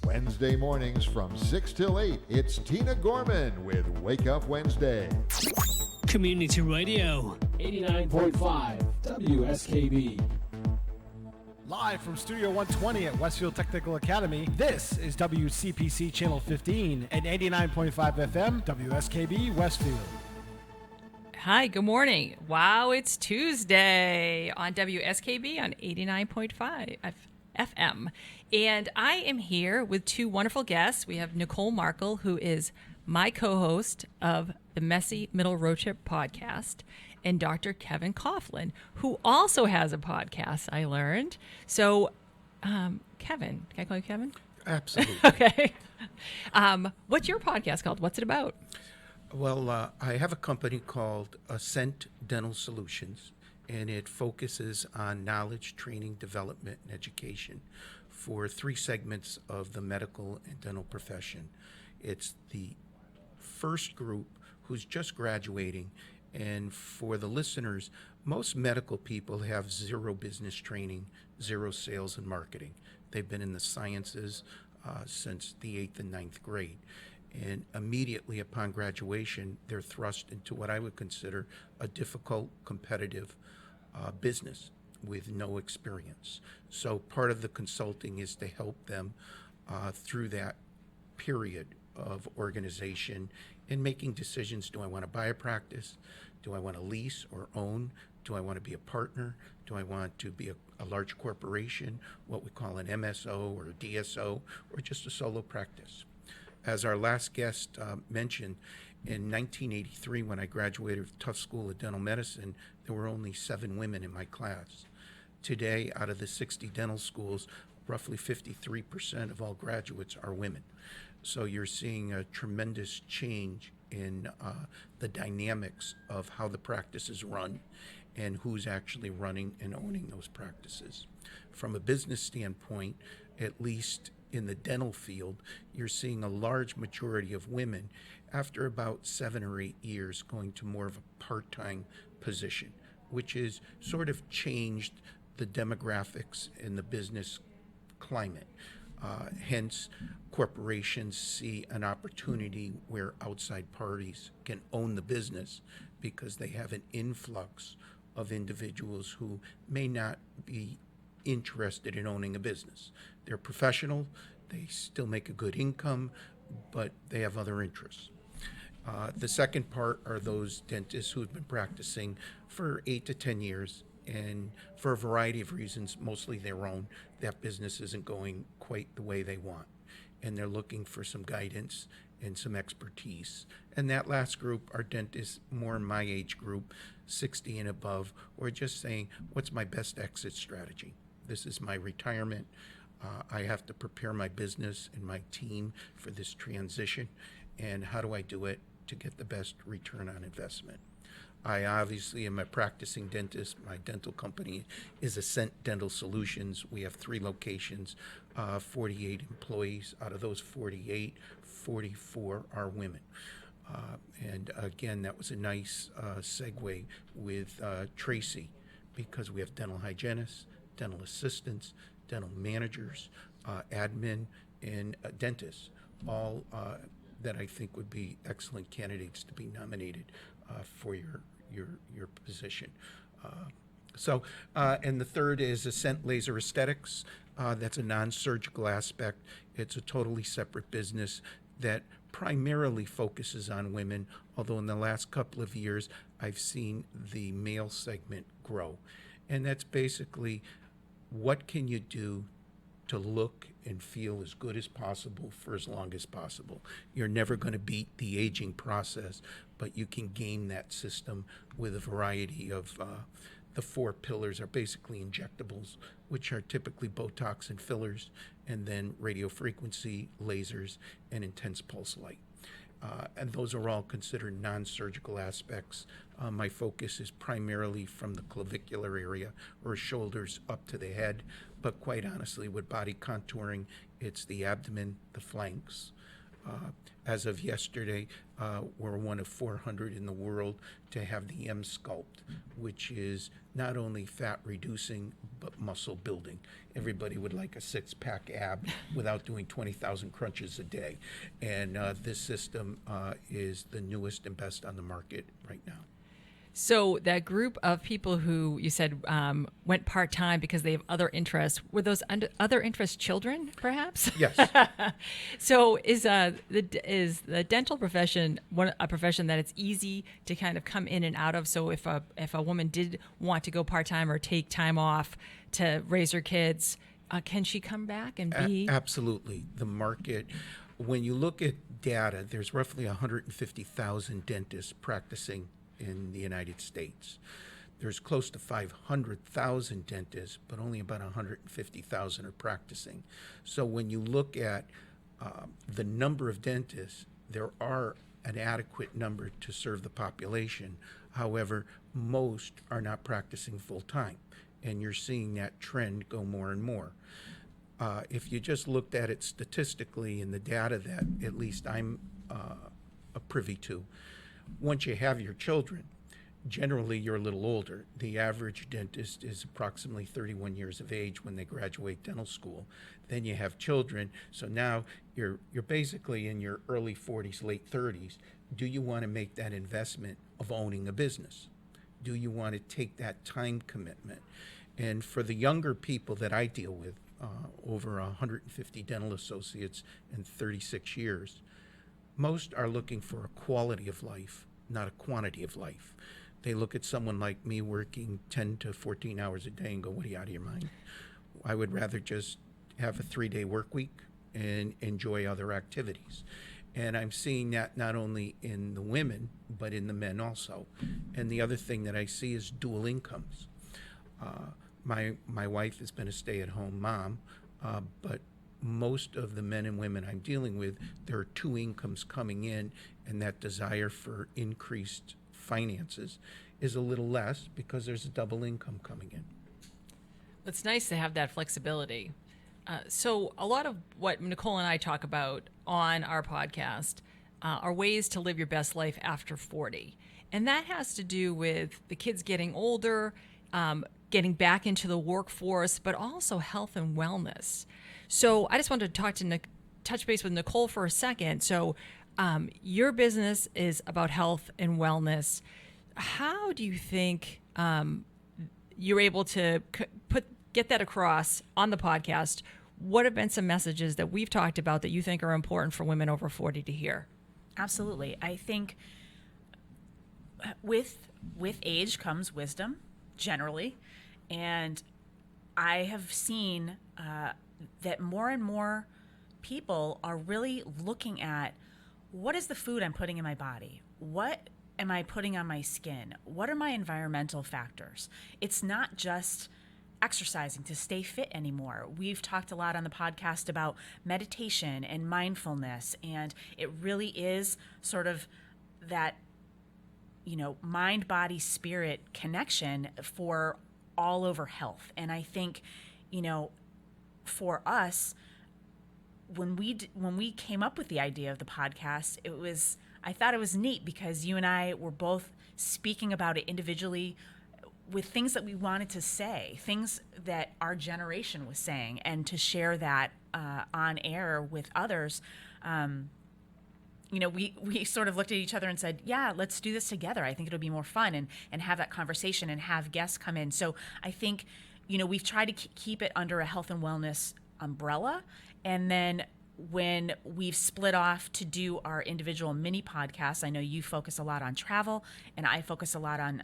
Wednesday mornings from 6 till 8, it's Tina Gorman with Wake Up Wednesday. Community Radio. 89.5 WSKB. Live from Studio 120 at Westfield Technical Academy, this is WCPC Channel 15 and 89.5 FM, WSKB Westfield. Hi, good morning. Wow, it's Tuesday on WSKB on 89.5 FM. And I am here with two wonderful guests. We have Nicole Markle, who is my co-host of the Messy Middle Road Trip podcast, and Dr. Kevin Coughlin, who also has a podcast, I learned. So, Kevin, can I call you Kevin? Absolutely. Okay. What's your podcast called? What's it about? Well, I have a company called Ascent Dental Solutions, and it focuses on knowledge, training, development, and education for 3 segments of the medical and dental profession. It's the first group who's just graduating, and for the listeners, most medical people have 0 business training, 0 sales and marketing. They've been in the sciences since the 8th and 9th grade. And immediately upon graduation, they're thrust into what I would consider a difficult, competitive business with no experience. So part of the consulting is to help them through that period of organization in making decisions. Do I want to buy a practice? Do I want to lease or own? Do I want to be a partner? Do I want to be a large corporation, what we call an MSO or a DSO, or just a solo practice? As our last guest mentioned, in 1983, when I graduated from Tufts School of Dental Medicine, there were only 7 women in my class. Today, out of the 60 dental schools, roughly 53% of all graduates are women. So you're seeing a tremendous change in the dynamics of how the practice is run and who's actually running and owning those practices. From a business standpoint, at least in the dental field, you're seeing a large majority of women after about 7 or 8 years going to more of a part-time position, which has sort of changed the demographics in the business climate. Hence, corporations see an opportunity where outside parties can own the business because they have an influx of individuals who may not be interested in owning a business. They're professional, they still make a good income, but they have other interests. The second part are those dentists who have been practicing for 8 to 10 years, and for a variety of reasons, mostly their own, that business isn't going quite the way they want. And they're looking for some guidance and some expertise. And that last group are dentists more in my age group, 60 and above, who are just saying, what's my best exit strategy? This is my retirement. I have to prepare my business and my team for this transition. And how do I do it to get the best return on investment? I obviously am a practicing dentist. My dental company is Ascent Dental Solutions. We have 3 locations, 48 employees. Out of those 48, 44 are women. And again, that was a nice segue with Tracy, because we have dental hygienists, dental assistants, dental managers, admin, and dentists, all that I think would be excellent candidates to be nominated for your position. And the third is Ascent Laser Aesthetics. That's a non-surgical aspect. It's a totally separate business that primarily focuses on women, although in the last couple of years I've seen the male segment grow. And that's basically, what can you do to to look and feel as good as possible for as long as possible. You're never going to beat the aging process, but you can game that system with a variety of the 4 pillars are basically injectables, which are typically Botox and fillers, and then radio frequency, lasers, and intense pulse light. And those are all considered non-surgical aspects. My focus is primarily from the clavicular area or shoulders up to the head, but quite honestly, with body contouring, it's the abdomen, the flanks. As of yesterday, we're one of 400 in the world to have the M Sculpt, which is not only fat reducing, but muscle building. Everybody would like a 6-pack ab without doing 20,000 crunches a day. And this system is the newest and best on the market right now. So that group of people who you said went part-time because they have other interests, were those other interests children, perhaps? Yes. So is the dental profession a profession that it's easy to kind of come in and out of? So if a woman did want to go part-time or take time off to raise her kids, can she come back and be? Absolutely. The market, when you look at data, there's roughly 150,000 dentists practicing in the United States. There's close to 500,000 dentists, but only about 150,000 are practicing. So when you look at the number of dentists, there are an adequate number to serve the population. However, most are not practicing full time, and you're seeing that trend go more and more. If you just looked at it statistically in the data that at least I'm privy to, once you have your children, generally you're a little older. The average dentist is approximately 31 years of age when they graduate dental school. Then you have children, so now you're basically in your early 40s, late 30s. Do you want to make that investment of owning a business? Do you want to take that time commitment? And for the younger people that I deal with, over 150 dental associates in 36 years, most are looking for a quality of life, not a quantity of life. They look at someone like me working 10 to 14 hours a day and go, what, are you out of your mind? I would rather just have a 3-day work week and enjoy other activities. And I'm seeing that not only in the women, but in the men also. And the other thing that I see is dual incomes. My wife has been a stay-at-home mom, but most of the men and women I'm dealing with, there are 2 incomes coming in, and that desire for increased finances is a little less because there's a double income coming in. It's nice to have that flexibility. So a lot of what Nicole and I talk about on our podcast are ways to live your best life after 40. And that has to do with the kids getting older, getting back into the workforce, but also health and wellness. So I just wanted to touch base with Nicole for a second. So your business is about health and wellness. How do you think you're able to get that across on the podcast? What have been some messages that we've talked about that you think are important for women over 40 to hear? Absolutely. I think with age comes wisdom, generally. And I have seen that more and more people are really looking at, what is the food I'm putting in my body? What am I putting on my skin? What are my environmental factors? It's not just exercising to stay fit anymore. We've talked a lot on the podcast about meditation and mindfulness, and it really is sort of that, mind, body, spirit connection for all over health. And I think, for us, when we came up with the idea of the podcast, I thought it was neat because you and I were both speaking about it individually with things that we wanted to say, things that our generation was saying, and to share that on air with others. We sort of looked at each other and said, yeah, let's do this together. I think it'll be more fun and have that conversation and have guests come in. So I think, we've tried to keep it under a health and wellness umbrella. And then when we've split off to do our individual mini podcasts, I know you focus a lot on travel and I focus a lot on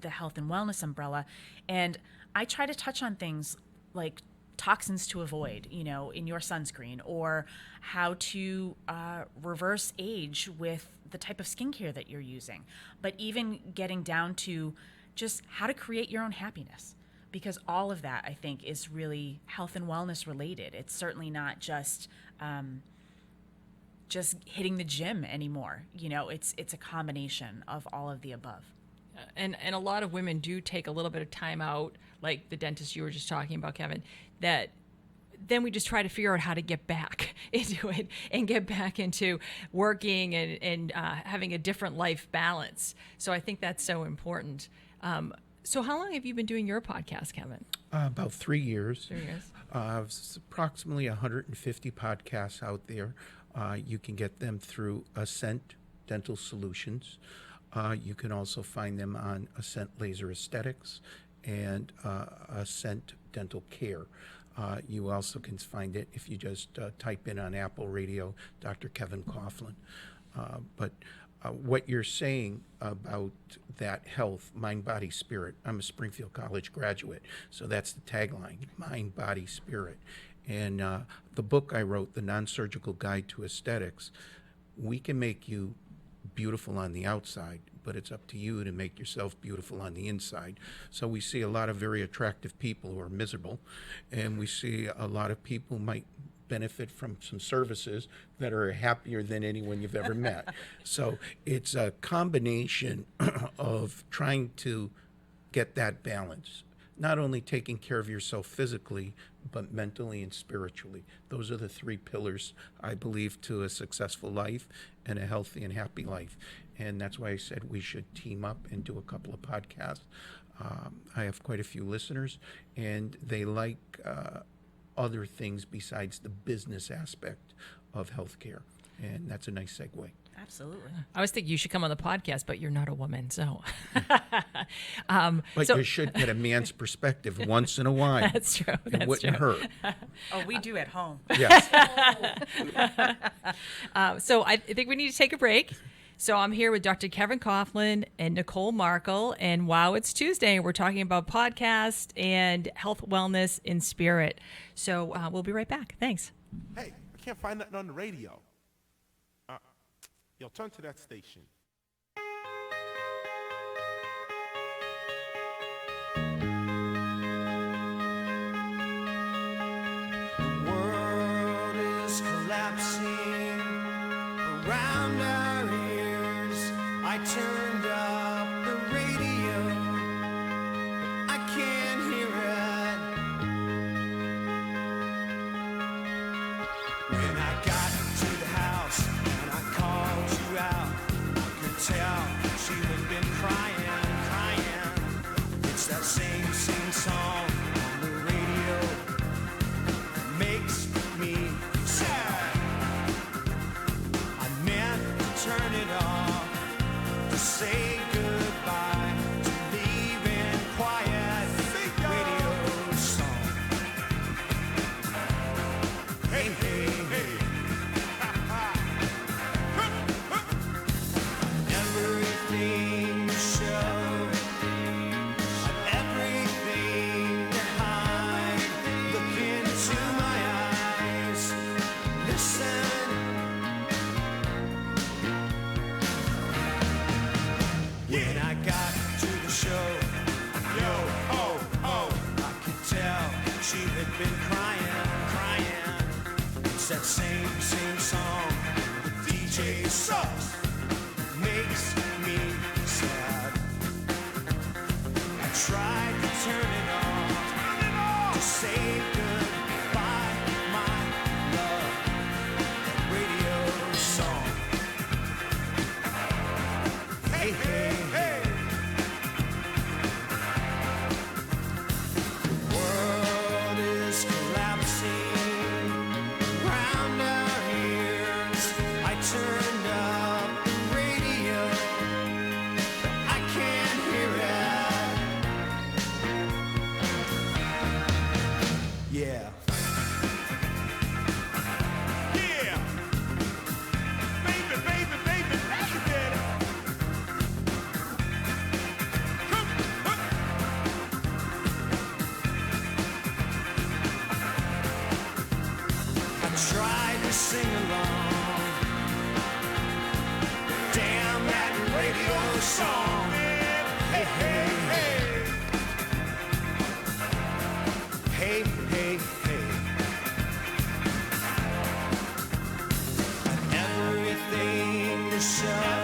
the health and wellness umbrella. And I try to touch on things like toxins to avoid, in your sunscreen, or how to reverse age with the type of skincare that you're using, but even getting down to just how to create your own happiness. Because all of that, I think, is really health and wellness related. It's certainly not just hitting the gym anymore. It's a combination of all of the above. And a lot of women do take a little bit of time out, like the dentist you were just talking about, Kevin, that then we just try to figure out how to get back into it and get back into working and having a different life balance. So I think that's so important. So how long have you been doing your podcast, Kevin? About 3 years. 3 years. It's approximately 150 podcasts out there. You can get them through Ascent Dental Solutions. You can also find them on Ascent Laser Aesthetics and Ascent Dental Care. You also can find it if you just type in on Apple Radio, Dr. Kevin Coughlin. But what you're saying about that health, mind, body, spirit, I'm a Springfield College graduate, so that's the tagline, mind, body, spirit. And the book I wrote, The Non-Surgical Guide to Aesthetics, we can make you beautiful on the outside, but it's up to you to make yourself beautiful on the inside. So we see a lot of very attractive people who are miserable, and we see a lot of people who might benefit from some services that are happier than anyone you've ever met. So it's a combination of trying to get that balance, not only taking care of yourself physically, but mentally and spiritually. Those are the 3 pillars, I believe, to a successful life and a healthy and happy life. And that's why I said we should team up and do a couple of podcasts. I have quite a few listeners, and they like other things besides the business aspect of healthcare. And that's a nice segue. Absolutely. I was thinking you should come on the podcast, but you're not a woman, so. But you should get a man's perspective once in a while. That's true. It wouldn't hurt. Oh, we do at home. Yes. So I think we need to take a break. So I'm here with Dr. Kevin Coughlin and Nicole Markle, and wow, it's Tuesday, and we're talking about podcast and health, wellness, in spirit. So we'll be right back. Thanks. Hey, I can't find nothing on the radio. Yo, turn to that station. The world is collapsing around our ears. I turned up the radio, but I can't hear it. When I got to the house and I called you out, I could tell she had been crying. It's that same song on the radio that makes me sad. I meant to turn it off, to say goodbye, to leave in quiet radio song. Hey, hey, hey. Everything sing along. Damn that radio song. Hey, hey, hey. Hey, hey, hey. Everything to show.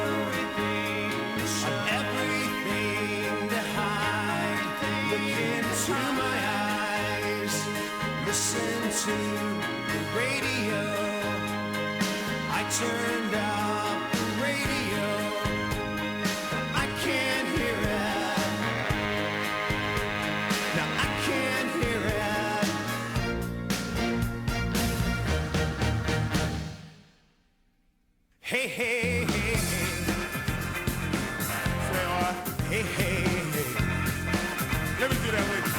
Everything to hide. Look into my eyes. Listen to the radio. I turned up the radio. I can't hear it. Now I can't hear it. Hey, hey, hey, hey. Say what? Hey, hey, hey. Let me do that with you.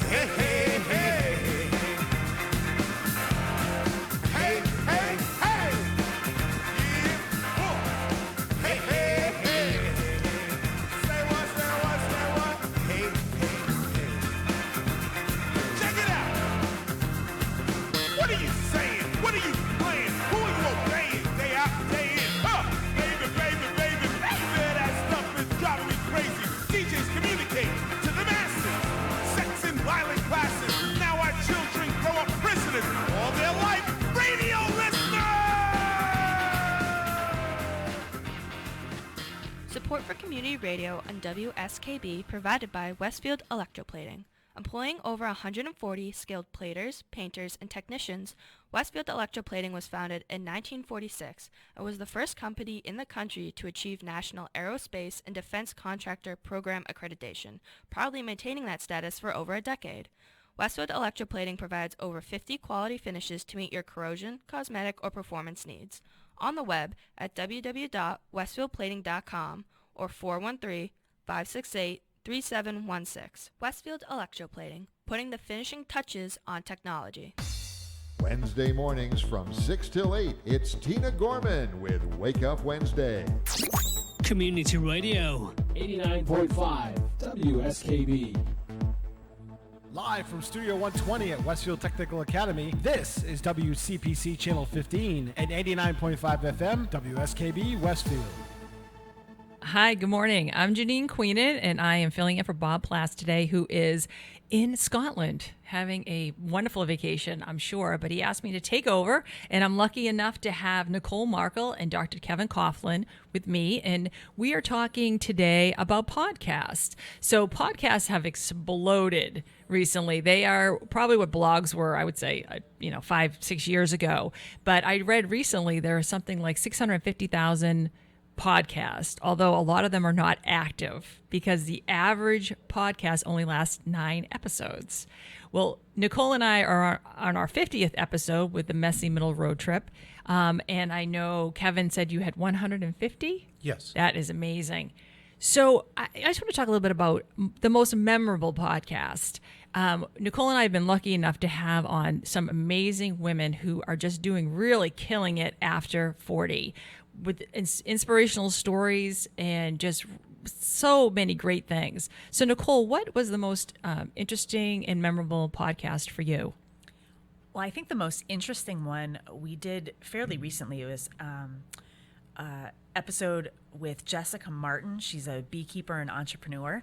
Hey, hey, hey. Hey, hey, hey. Yeah. Oh. Hey, hey, hey. Say what, say what, say what? Hey, hey, hey. Check it out. What are you saying? What are you playing? Who are you obeying? Day out, day in. Baby, baby, baby, baby, that stuff is driving me crazy. DJs communicate to the masses. Sex and violent classes. Now our children grow up prisoners all their life. Radio listeners! Support for community radio on WSKB provided by Westfield Electroplating. Employing over 140 skilled platers, painters, and technicians, Westfield Electroplating was founded in 1946 and was the first company in the country to achieve National Aerospace and Defense Contractor Program accreditation, proudly maintaining that status for over a decade. Westfield Electroplating provides over 50 quality finishes to meet your corrosion, cosmetic, or performance needs. On the web at www.westfieldplating.com or 413-568-3716. Westfield Electroplating, putting the finishing touches on technology. Wednesday mornings from 6 till 8, it's Tina Gorman with Wake Up Wednesday. Community Radio. 89.5 WSKB. Live from Studio 120 at Westfield Technical Academy, this is WCPC Channel 15 at 89.5 FM, WSKB Westfield. Hi, good morning. I'm Janine Queenan, and I am filling in for Bob Plass today, who is in Scotland having a wonderful vacation, I'm sure, but he asked me to take over, and I'm lucky enough to have Nicole Markle and Dr. Kevin Coughlin with me, and we are talking today about podcasts. So podcasts have exploded recently. They are probably what blogs were, I would say, 5-6 years ago, but I read recently there are something like 650,000 podcast, although a lot of them are not active because the average podcast only lasts 9 episodes. Well, Nicole and I are on our 50th episode with the Messy Middle Road Trip. And I know Kevin said you had 150? Yes. That is amazing. So I just want to talk a little bit about the most memorable podcast. Nicole and I have been lucky enough to have on some amazing women who are just doing really killing it after 40 with inspirational stories and just so many great things. So Nicole, what was the most interesting and memorable podcast for you? Well, I think the most interesting one we did fairly recently was episode with Jessica Martin. She's a beekeeper and entrepreneur.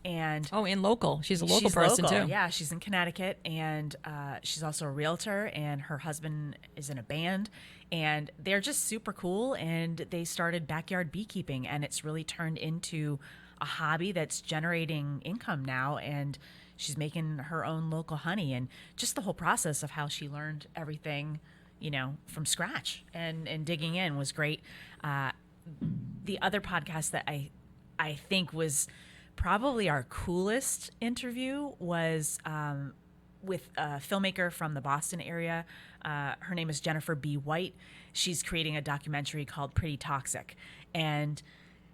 And local. She's a local person too. Yeah, she's in Connecticut, and she's also a realtor, and her husband is in a band, and they're just super cool, and they started backyard beekeeping, and it's really turned into a hobby that's generating income now, and she's making her own local honey, and just the whole process of how she learned everything, from scratch and digging in was great. The other podcast that I think was probably our coolest interview was with a filmmaker from the Boston area. Her name is Jennifer B. White. She's creating a documentary called Pretty Toxic. And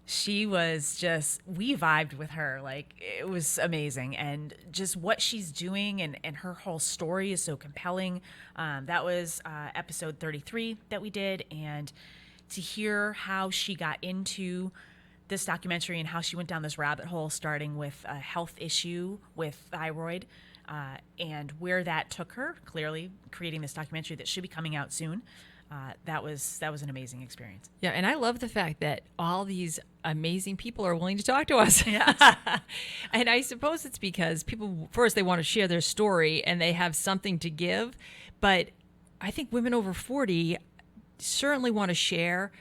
she was we vibed with her. Like, it was amazing. And just what she's doing and her whole story is so compelling. That was episode 33 that we did. And to hear how she got into this documentary and how she went down this rabbit hole, starting with a health issue with thyroid, And where that took her, clearly creating this documentary that should be coming out soon, that was an amazing experience. Yeah, and I love the fact that all these amazing people are willing to talk to us. Yeah. And I suppose it's because people, first, they want to share their story and they have something to give. But I think women over 40 certainly want to share.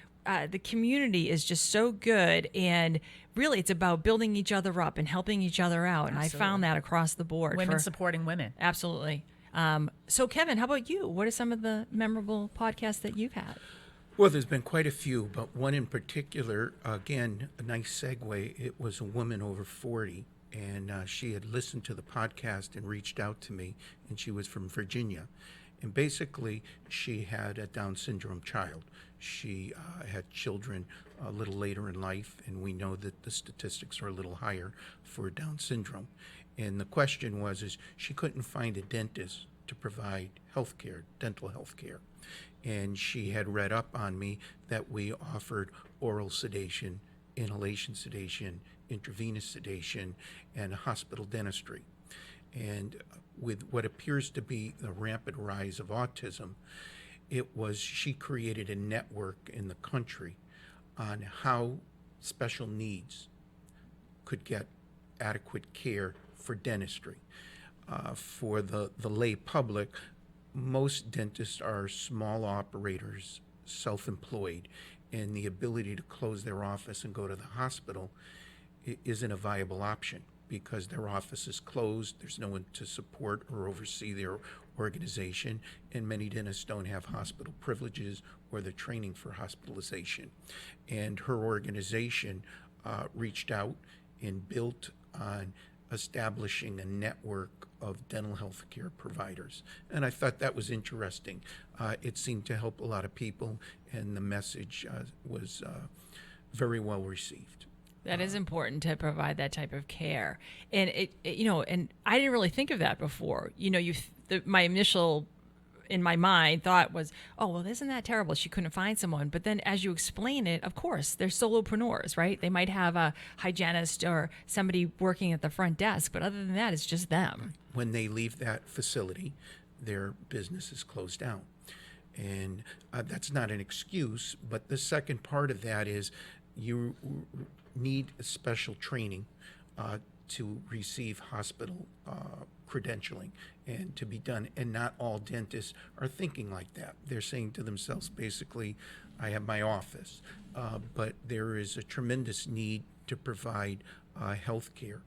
The community is just so good, and really it's about building each other up and helping each other out. And I found that across the board. Women supporting women. Absolutely. So Kevin, how about you? What are some of the memorable podcasts that you've had? Well, there's been quite a few, but one in particular, again, a nice segue. It was a woman over 40, and she had listened to the podcast and reached out to me, and she was from Virginia. And basically, she had a Down syndrome child. She had children a little later in life, and we know that the statistics are a little higher for Down syndrome. And the question was, she couldn't find a dentist to provide health care, dental health care. And she had read up on me that we offered oral sedation, inhalation sedation, intravenous sedation, and hospital dentistry. And with what appears to be the rampant rise of autism, she created a network in the country on how special needs could get adequate care for dentistry. For the lay public, most dentists are small operators, self-employed, and the ability to close their office and go to the hospital isn't a viable option because their office is closed, there's no one to support or oversee their organization, and many dentists don't have hospital privileges or the training for hospitalization. And her organization reached out and built on establishing a network of dental health care providers. And I thought that was interesting. It seemed to help a lot of people, and the message was very well received. That is important to provide that type of care. And and I didn't really think of that before. My initial in my mind thought was, oh, well, isn't that terrible? She couldn't find someone. But then as you explain it, of course, they're solopreneurs, right? They might have a hygienist or somebody working at the front desk, but other than that, it's just them. When they leave that facility, their business is closed down. And that's not an excuse, but the second part of that is you need special training to receive hospital credentialing and to be done. And not all dentists are thinking like that. They're saying to themselves, basically, I have my office. But there is a tremendous need to provide health care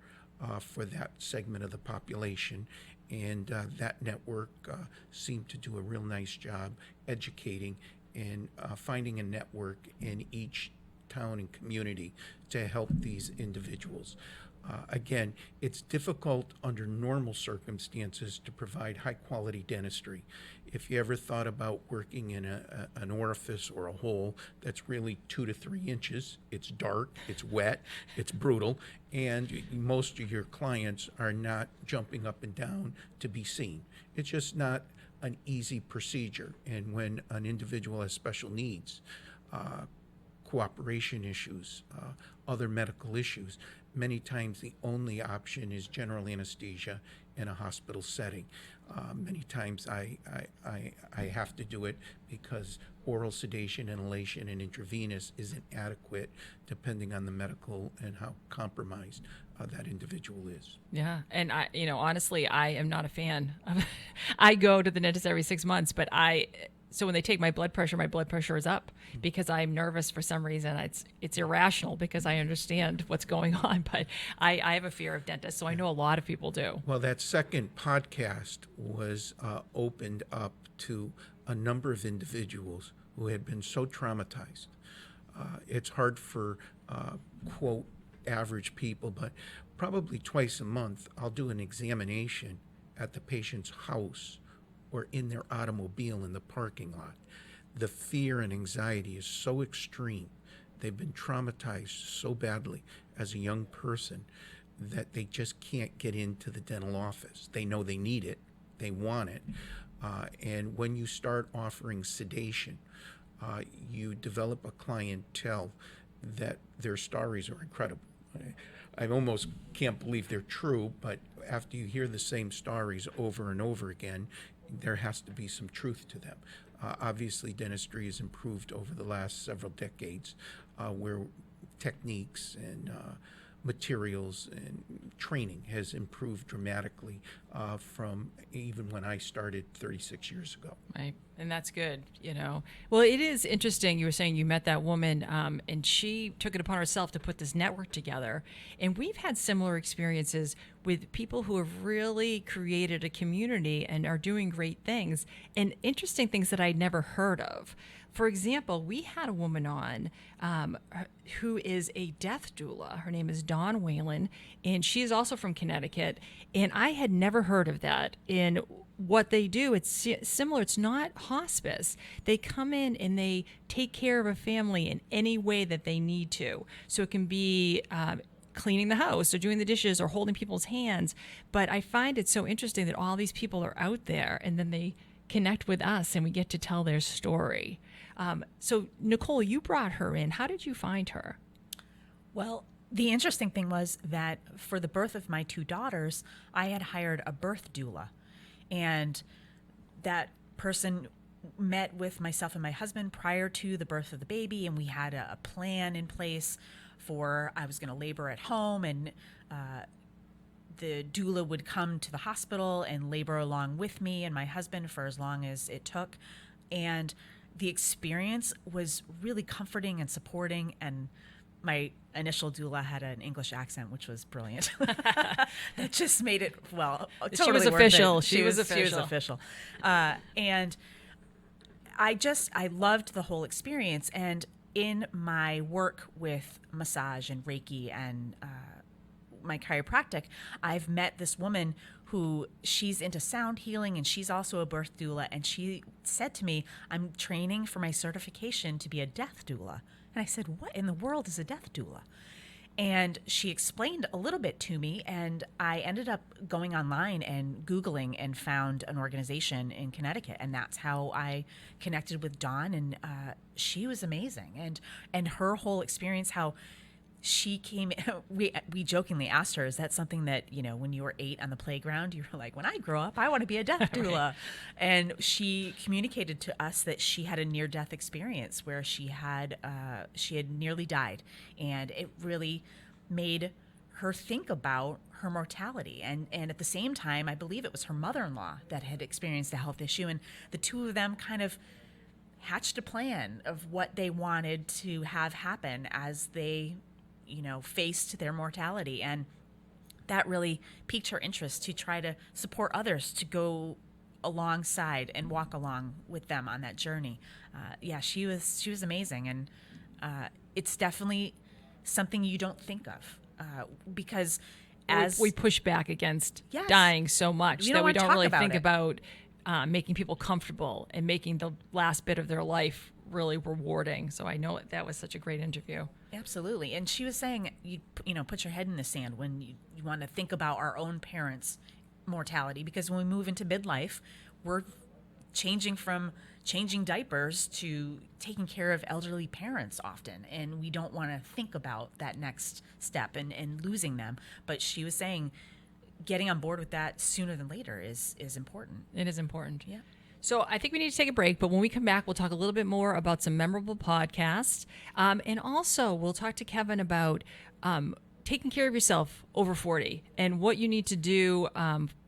for that segment of the population. And that network seemed to do a real nice job educating and finding a network in each town and community to help these individuals. Again, it's difficult under normal circumstances to provide high-quality dentistry. If you ever thought about working in an orifice or a hole that's really 2 to 3 inches, it's dark, it's wet, it's brutal, and most of your clients are not jumping up and down to be seen. It's just not an easy procedure. And when an individual has special needs, cooperation issues, other medical issues, many times the only option is general anesthesia in a hospital setting. Many times I have to do it because oral sedation, inhalation, and intravenous isn't adequate depending on the medical and how compromised that individual is. Yeah, and honestly, I am not a fan. I go to the dentist every 6 months, but so when they take my blood pressure is up because I'm nervous for some reason. It's irrational because I understand what's going on, but I have a fear of dentists, so I know a lot of people do. Well, that second podcast was opened up to a number of individuals who had been so traumatized. It's hard for, quote, average people, but probably twice a month I'll do an examination at the patient's house or in their automobile in the parking lot. The fear and anxiety is so extreme. They've been traumatized so badly as a young person that they just can't get into the dental office. They know they need it, they want it, and when you start offering sedation, you develop a clientele that their stories are incredible. I almost can't believe they're true, but after you hear the same stories over and over again, there has to be some truth to them. Obviously, dentistry has improved over the last several decades, where techniques and materials and training has improved dramatically from even when I started 36 years ago. Right. And that's good, Well, it is interesting. You were saying you met that woman, and she took it upon herself to put this network together. And we've had similar experiences with people who have really created a community and are doing great things and interesting things that I'd never heard of. For example, we had a woman on who is a death doula. Her name is Dawn Whalen, and she is also from Connecticut. And I had never heard of that. And what they do, it's similar. It's not hospice. They come in and they take care of a family in any way that they need to. So it can be cleaning the house or doing the dishes or holding people's hands. But I find it so interesting that all these people are out there and then they connect with us and we get to tell their story. So Nicole, you brought her in. How did you find her? Well, the interesting thing was that for the birth of my 2 daughters, I had hired a birth doula. And that person met with myself and my husband prior to the birth of the baby, and we had a plan in place for I was going to labor at home, and the doula would come to the hospital and labor along with me and my husband for as long as it took. And the experience was really comforting and supporting, and my initial doula had an English accent, which was brilliant. That just made it, totally she was worth official. it. She was official. And I loved the whole experience. And in my work with massage and Reiki and my chiropractic, I've met this woman who she's into sound healing, and she's also a birth doula. And she said to me, I'm training for my certification to be a death doula. And I said, what in the world is a death doula? And she explained a little bit to me, and I ended up going online and Googling and found an organization in Connecticut. And that's how I connected with Dawn, and she was amazing. And her whole experience, how she came, we jokingly asked her, is that something that, when you were 8 on the playground, you were like, when I grow up, I want to be a death doula. Right. And she communicated to us that she had a near-death experience where she had nearly died. And it really made her think about her mortality. And at the same time, I believe it was her mother-in-law that had experienced a health issue. And the two of them kind of hatched a plan of what they wanted to have happen as they faced their mortality. And that really piqued her interest to try to support others to go alongside and walk along with them on that journey. She was amazing. And it's definitely something you don't think of because as we push back against Yes. dying so much You that don't we wanna don't talk really about think it. about making people comfortable and making the last bit of their life really rewarding. So I know that was such a great interview. Absolutely. And she was saying, you put your head in the sand when you want to think about our own parents' mortality, because when we move into midlife, we're changing from changing diapers to taking care of elderly parents often. And we don't want to think about that next step and losing them. But she was saying getting on board with that sooner than later is important. It is important. Yeah. So I think we need to take a break, but when we come back, we'll talk a little bit more about some memorable podcasts. And also we'll talk to Kevin about taking care of yourself over 40 and what you need to do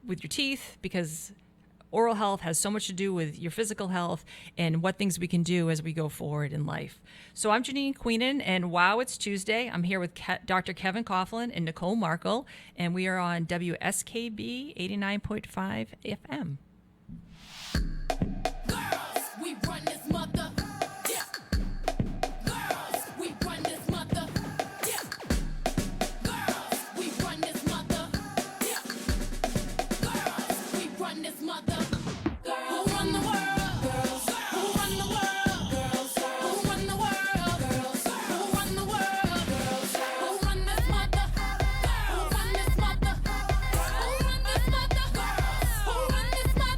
with your teeth, because oral health has so much to do with your physical health and what things we can do as we go forward in life. So I'm Janine Queenan, and wow, it's Tuesday. I'm here with Dr. Kevin Coughlin and Nicole Markle, and we are on WSKB 89.5 FM. We run this mother, yeah. Girls, we run this mother, yeah. Girls, we run this mother, yeah. Girls, we run this mother. Who run the world? Girls. Who run the world? Girls. Who run the world? Girls. Who run the world? Girls. Who run this mother? Who run this mother? Who run this mother? Who run this mother?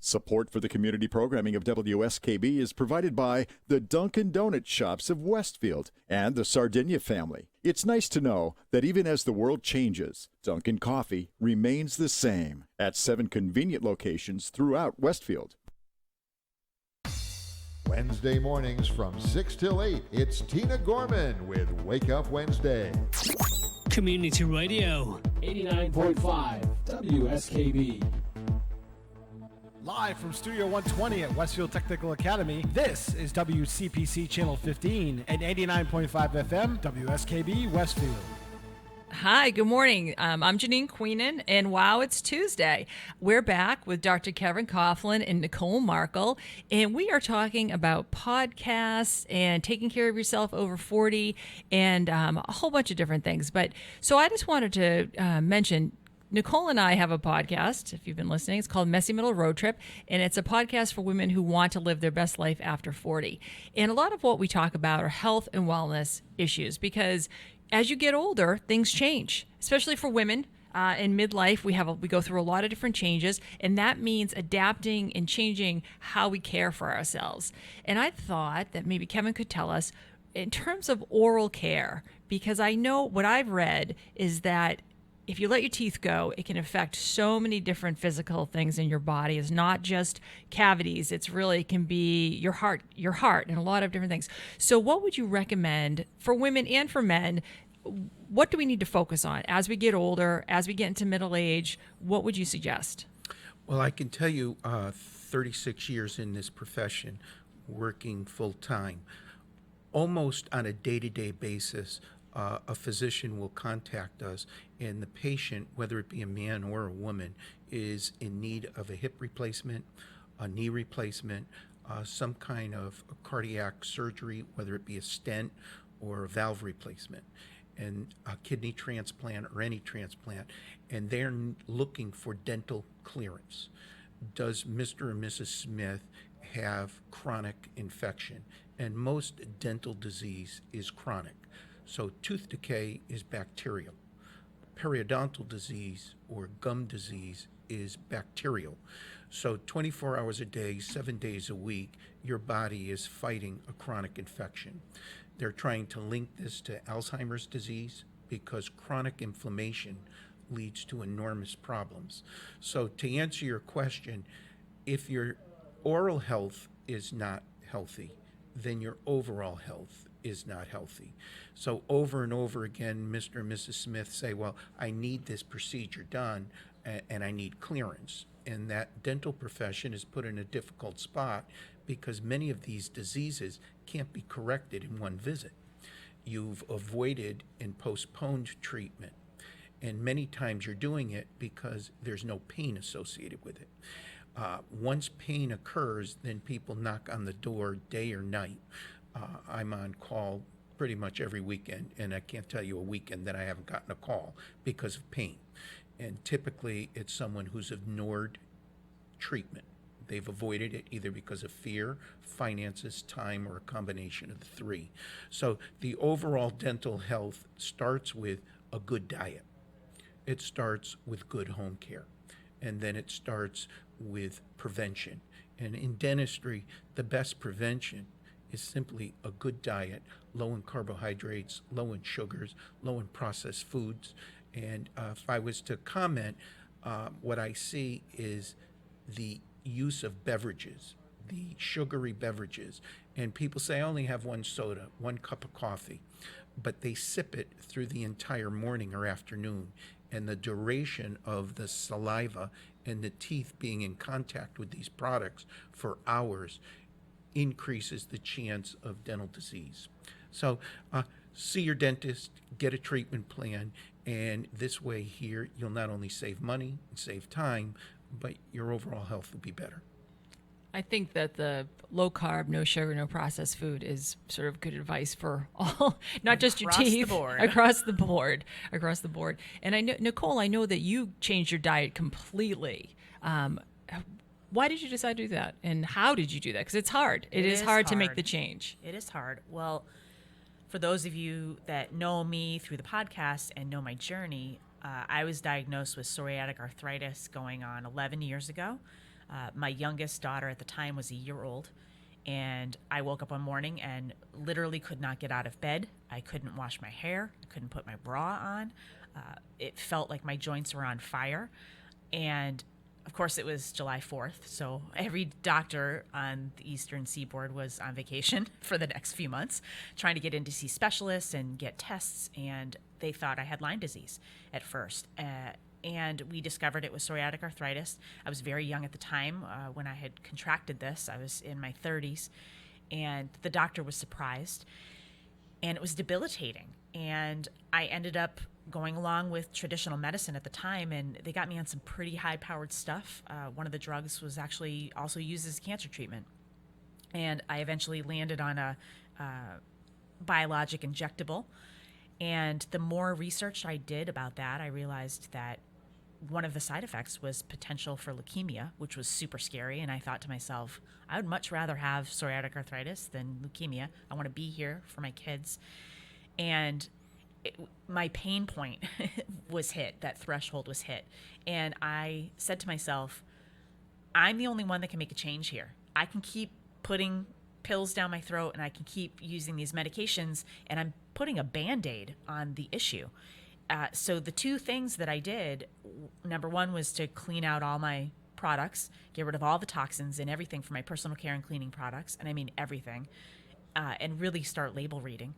Support for the community programming of WSKB is provided by the Dunkin' Donut Shops of Westfield and the Sardinia family. It's nice to know that even as the world changes, Dunkin' Coffee remains the same at 7 convenient locations throughout Westfield. Wednesday mornings from 6 till 8, it's Tina Gorman with Wake Up Wednesday. Community Radio. 89.5 WSKB. Live from Studio 120 at Westfield Technical Academy, this is WCPC Channel 15 and 89.5 FM, WSKB Westfield. Hi, good morning. I'm Janine Queenan, and wow, it's Tuesday. We're back with Dr. Kevin Coughlin and Nicole Markle, and we are talking about podcasts and taking care of yourself over 40 and a whole bunch of different things. But so I just wanted to mention, Nicole and I have a podcast, if you've been listening. It's called Messy Middle Road Trip, and it's a podcast for women who want to live their best life after 40. And a lot of what we talk about are health and wellness issues, because as you get older, things change, especially for women. In midlife, we go through a lot of different changes, and that means adapting and changing how we care for ourselves. And I thought that maybe Kevin could tell us in terms of oral care, because I know what I've read is that if you let your teeth go, it can affect so many different physical things in your body. It's not just cavities. It can be your heart, and a lot of different things. So what would you recommend for women and for men? What do we need to focus on as we get older, as we get into middle age? What would you suggest? Well, I can tell you 36 years in this profession, working full time, almost on a day-to-day basis, a physician will contact us, and the patient, whether it be a man or a woman, is in need of a hip replacement, a knee replacement, some kind of cardiac surgery, whether it be a stent or a valve replacement, and a kidney transplant or any transplant, and they're looking for dental clearance. Does Mr. and Mrs. Smith have chronic infection? And most dental disease is chronic. So tooth decay is bacterial. Periodontal disease or gum disease is bacterial. So 24 hours a day, 7 days a week, your body is fighting a chronic infection. They're trying to link this to Alzheimer's disease because chronic inflammation leads to enormous problems. So to answer your question, if your oral health is not healthy, then your overall health is not healthy. So over and over again, Mr. and Mrs. Smith say, well, I need this procedure done and I need clearance. And that dental profession is put in a difficult spot because many of these diseases can't be corrected in one visit. You've avoided and postponed treatment. And many times you're doing it because there's no pain associated with it. Once pain occurs, then people knock on the door day or night. I'm on call pretty much every weekend, and I can't tell you a weekend that I haven't gotten a call because of pain. And typically it's someone who's ignored treatment. They've avoided it either because of fear, finances, time, or a combination of the three. So the overall dental health starts with a good diet. It starts with good home care. And then it starts with prevention. And in dentistry, the best prevention is simply a good diet, low in carbohydrates, low in sugars, low in processed foods. And if I was to comment, what I see is the use of beverages, the sugary beverages. And people say, I only have one soda, one cup of coffee, but they sip it through the entire morning or afternoon. And the duration of the saliva and the teeth being in contact with these products for hours increases the chance of dental disease. So see your dentist, get a treatment plan, and this way here you'll not only save money and save time, but your overall health will be better. I think that the low carb, no sugar, no processed food is sort of good advice for all, not just your teeth, across the board. And I know, Nicole, I know that you changed your diet completely. Why did you decide to do that? And how did you do that? Because it's hard. It is hard to make the change. It is hard. Well, for those of you that know me through the podcast and know my journey, I was diagnosed with psoriatic arthritis going on 11 years ago. My youngest daughter at the time was a year old, and I woke up one morning and literally could not get out of bed. I couldn't wash my hair. I couldn't put my bra on. It felt like my joints were on fire. And of course, it was July 4th, so every doctor on the Eastern Seaboard was on vacation for the next few months, trying to get in to see specialists and get tests, and they thought I had Lyme disease at first. And we discovered it was psoriatic arthritis. I was very young at the time when I had contracted this. I was in my 30s, and the doctor was surprised, and it was debilitating. And I ended up going along with traditional medicine at the time, and they got me on some pretty high-powered stuff. One of the drugs was actually also used as cancer treatment. And I eventually landed on a biologic injectable. And the more research I did about that, I realized that one of the side effects was potential for leukemia, which was super scary. And I thought to myself, I would much rather have psoriatic arthritis than leukemia. I want to be here for my kids. And my pain point was hit, that threshold was hit. And I said to myself, I'm the only one that can make a change here. I can keep putting pills down my throat and I can keep using these medications, and I'm putting a Band-Aid on the issue. So the two things that I did, number one was to clean out all my products, get rid of all the toxins and everything from my personal care and cleaning products, and I mean everything, and really start label reading.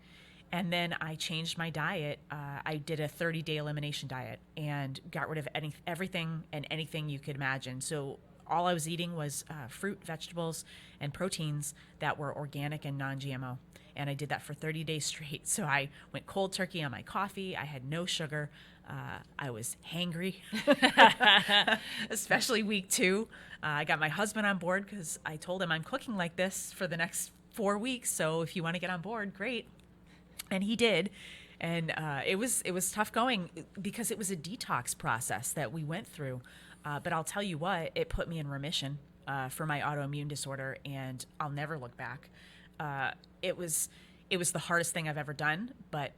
And then I changed my diet. I did a 30-day elimination diet and got rid of everything and anything you could imagine. So all I was eating was fruit, vegetables, and proteins that were organic and non-GMO. And I did that for 30 days straight. So I went cold turkey on my coffee. I had no sugar. I was hangry, especially week 2. I got my husband on board because I told him I'm cooking like this for the next 4 weeks. So if you want to get on board, great. And he did. And it was tough going because it was a detox process that we went through. But I'll tell you what, it put me in remission for my autoimmune disorder, and I'll never look back. It was the hardest thing I've ever done, but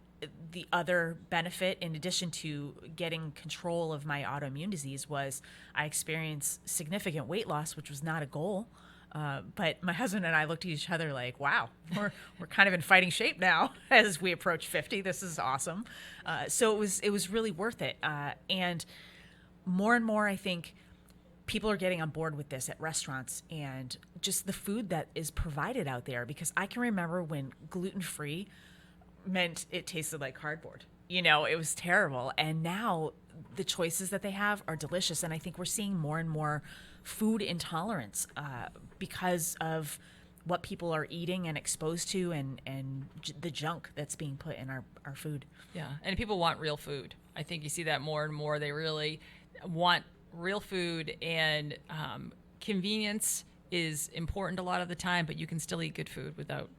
the other benefit, in addition to getting control of my autoimmune disease, was I experienced significant weight loss, which was not a goal. But my husband and I looked at each other like, wow, we're kind of in fighting shape now as we approach 50. This is awesome. So it was really worth it. And more, I think people are getting on board with this at restaurants and just the food that is provided out there. Because I can remember when gluten-free meant it tasted like cardboard. You know, it was terrible. And now the choices that they have are delicious. And I think we're seeing more and more food intolerance because of what people are eating and exposed to and the junk that's being put in our food. Yeah, and people want real food. I think you see that more and more. They really want real food, and convenience is important a lot of the time, but you can still eat good food without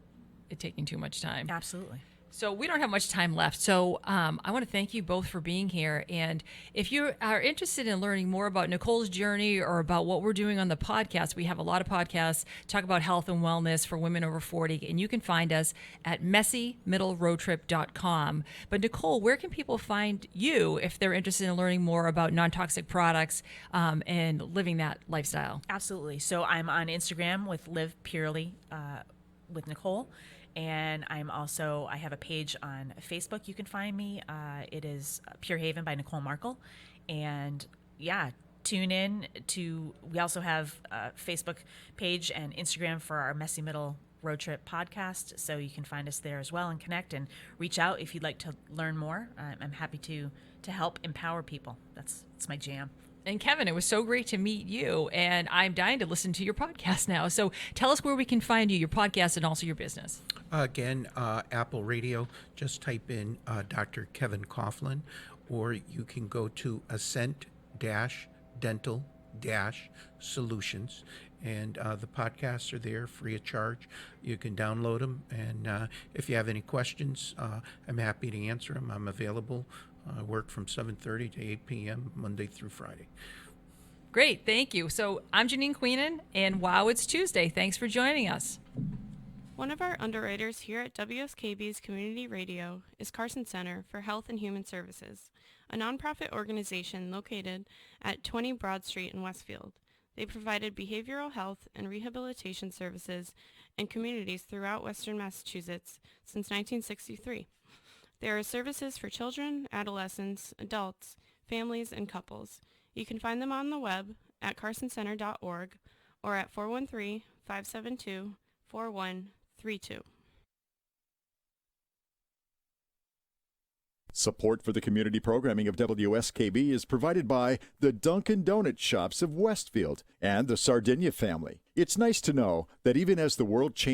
it taking too much time. Absolutely. So we don't have much time left. So I want to thank you both for being here. And if you are interested in learning more about Nicole's journey or about what we're doing on the podcast, we have a lot of podcasts talk about health and wellness for women over 40. And you can find us at messymiddleroadtrip.com. But Nicole, where can people find you if they're interested in learning more about non-toxic products and living that lifestyle? Absolutely. So I'm on Instagram with Live Purely with Nicole. And I have a page on Facebook. You can find me. It is Pure Haven by Nicole Markle. And yeah, tune in we also have a Facebook page and Instagram for our Messy Middle Road Trip podcast. So you can find us there as well and connect and reach out if you'd like to learn more. I'm happy to help empower people. That's my jam. And Kevin, it was so great to meet you, and I'm dying to listen to your podcast now. So tell us where we can find you, your podcast, and also your business. Again, Apple Radio, just type in Dr. Kevin Coughlin, or you can go to Ascent-Dental-Solutions, and the podcasts are there free of charge. You can download them, and if you have any questions, I'm happy to answer them. I'm available. I work from 7:30 to 8 p.m. Monday through Friday. Great, thank you. So I'm Janine Queenan, and wow, it's Tuesday. Thanks for joining us. One of our underwriters here at WSKB's Community Radio is Carson Center for Health and Human Services, a nonprofit organization located at 20 Broad Street in Westfield. They provided behavioral health and rehabilitation services in communities throughout Western Massachusetts since 1963. There are services for children, adolescents, adults, families, and couples. You can find them on the web at carsoncenter.org or at 413-572-4132. Support for the community programming of WSKB is provided by the Dunkin' Donut Shops of Westfield and the Sardinia family. It's nice to know that even as the world changes,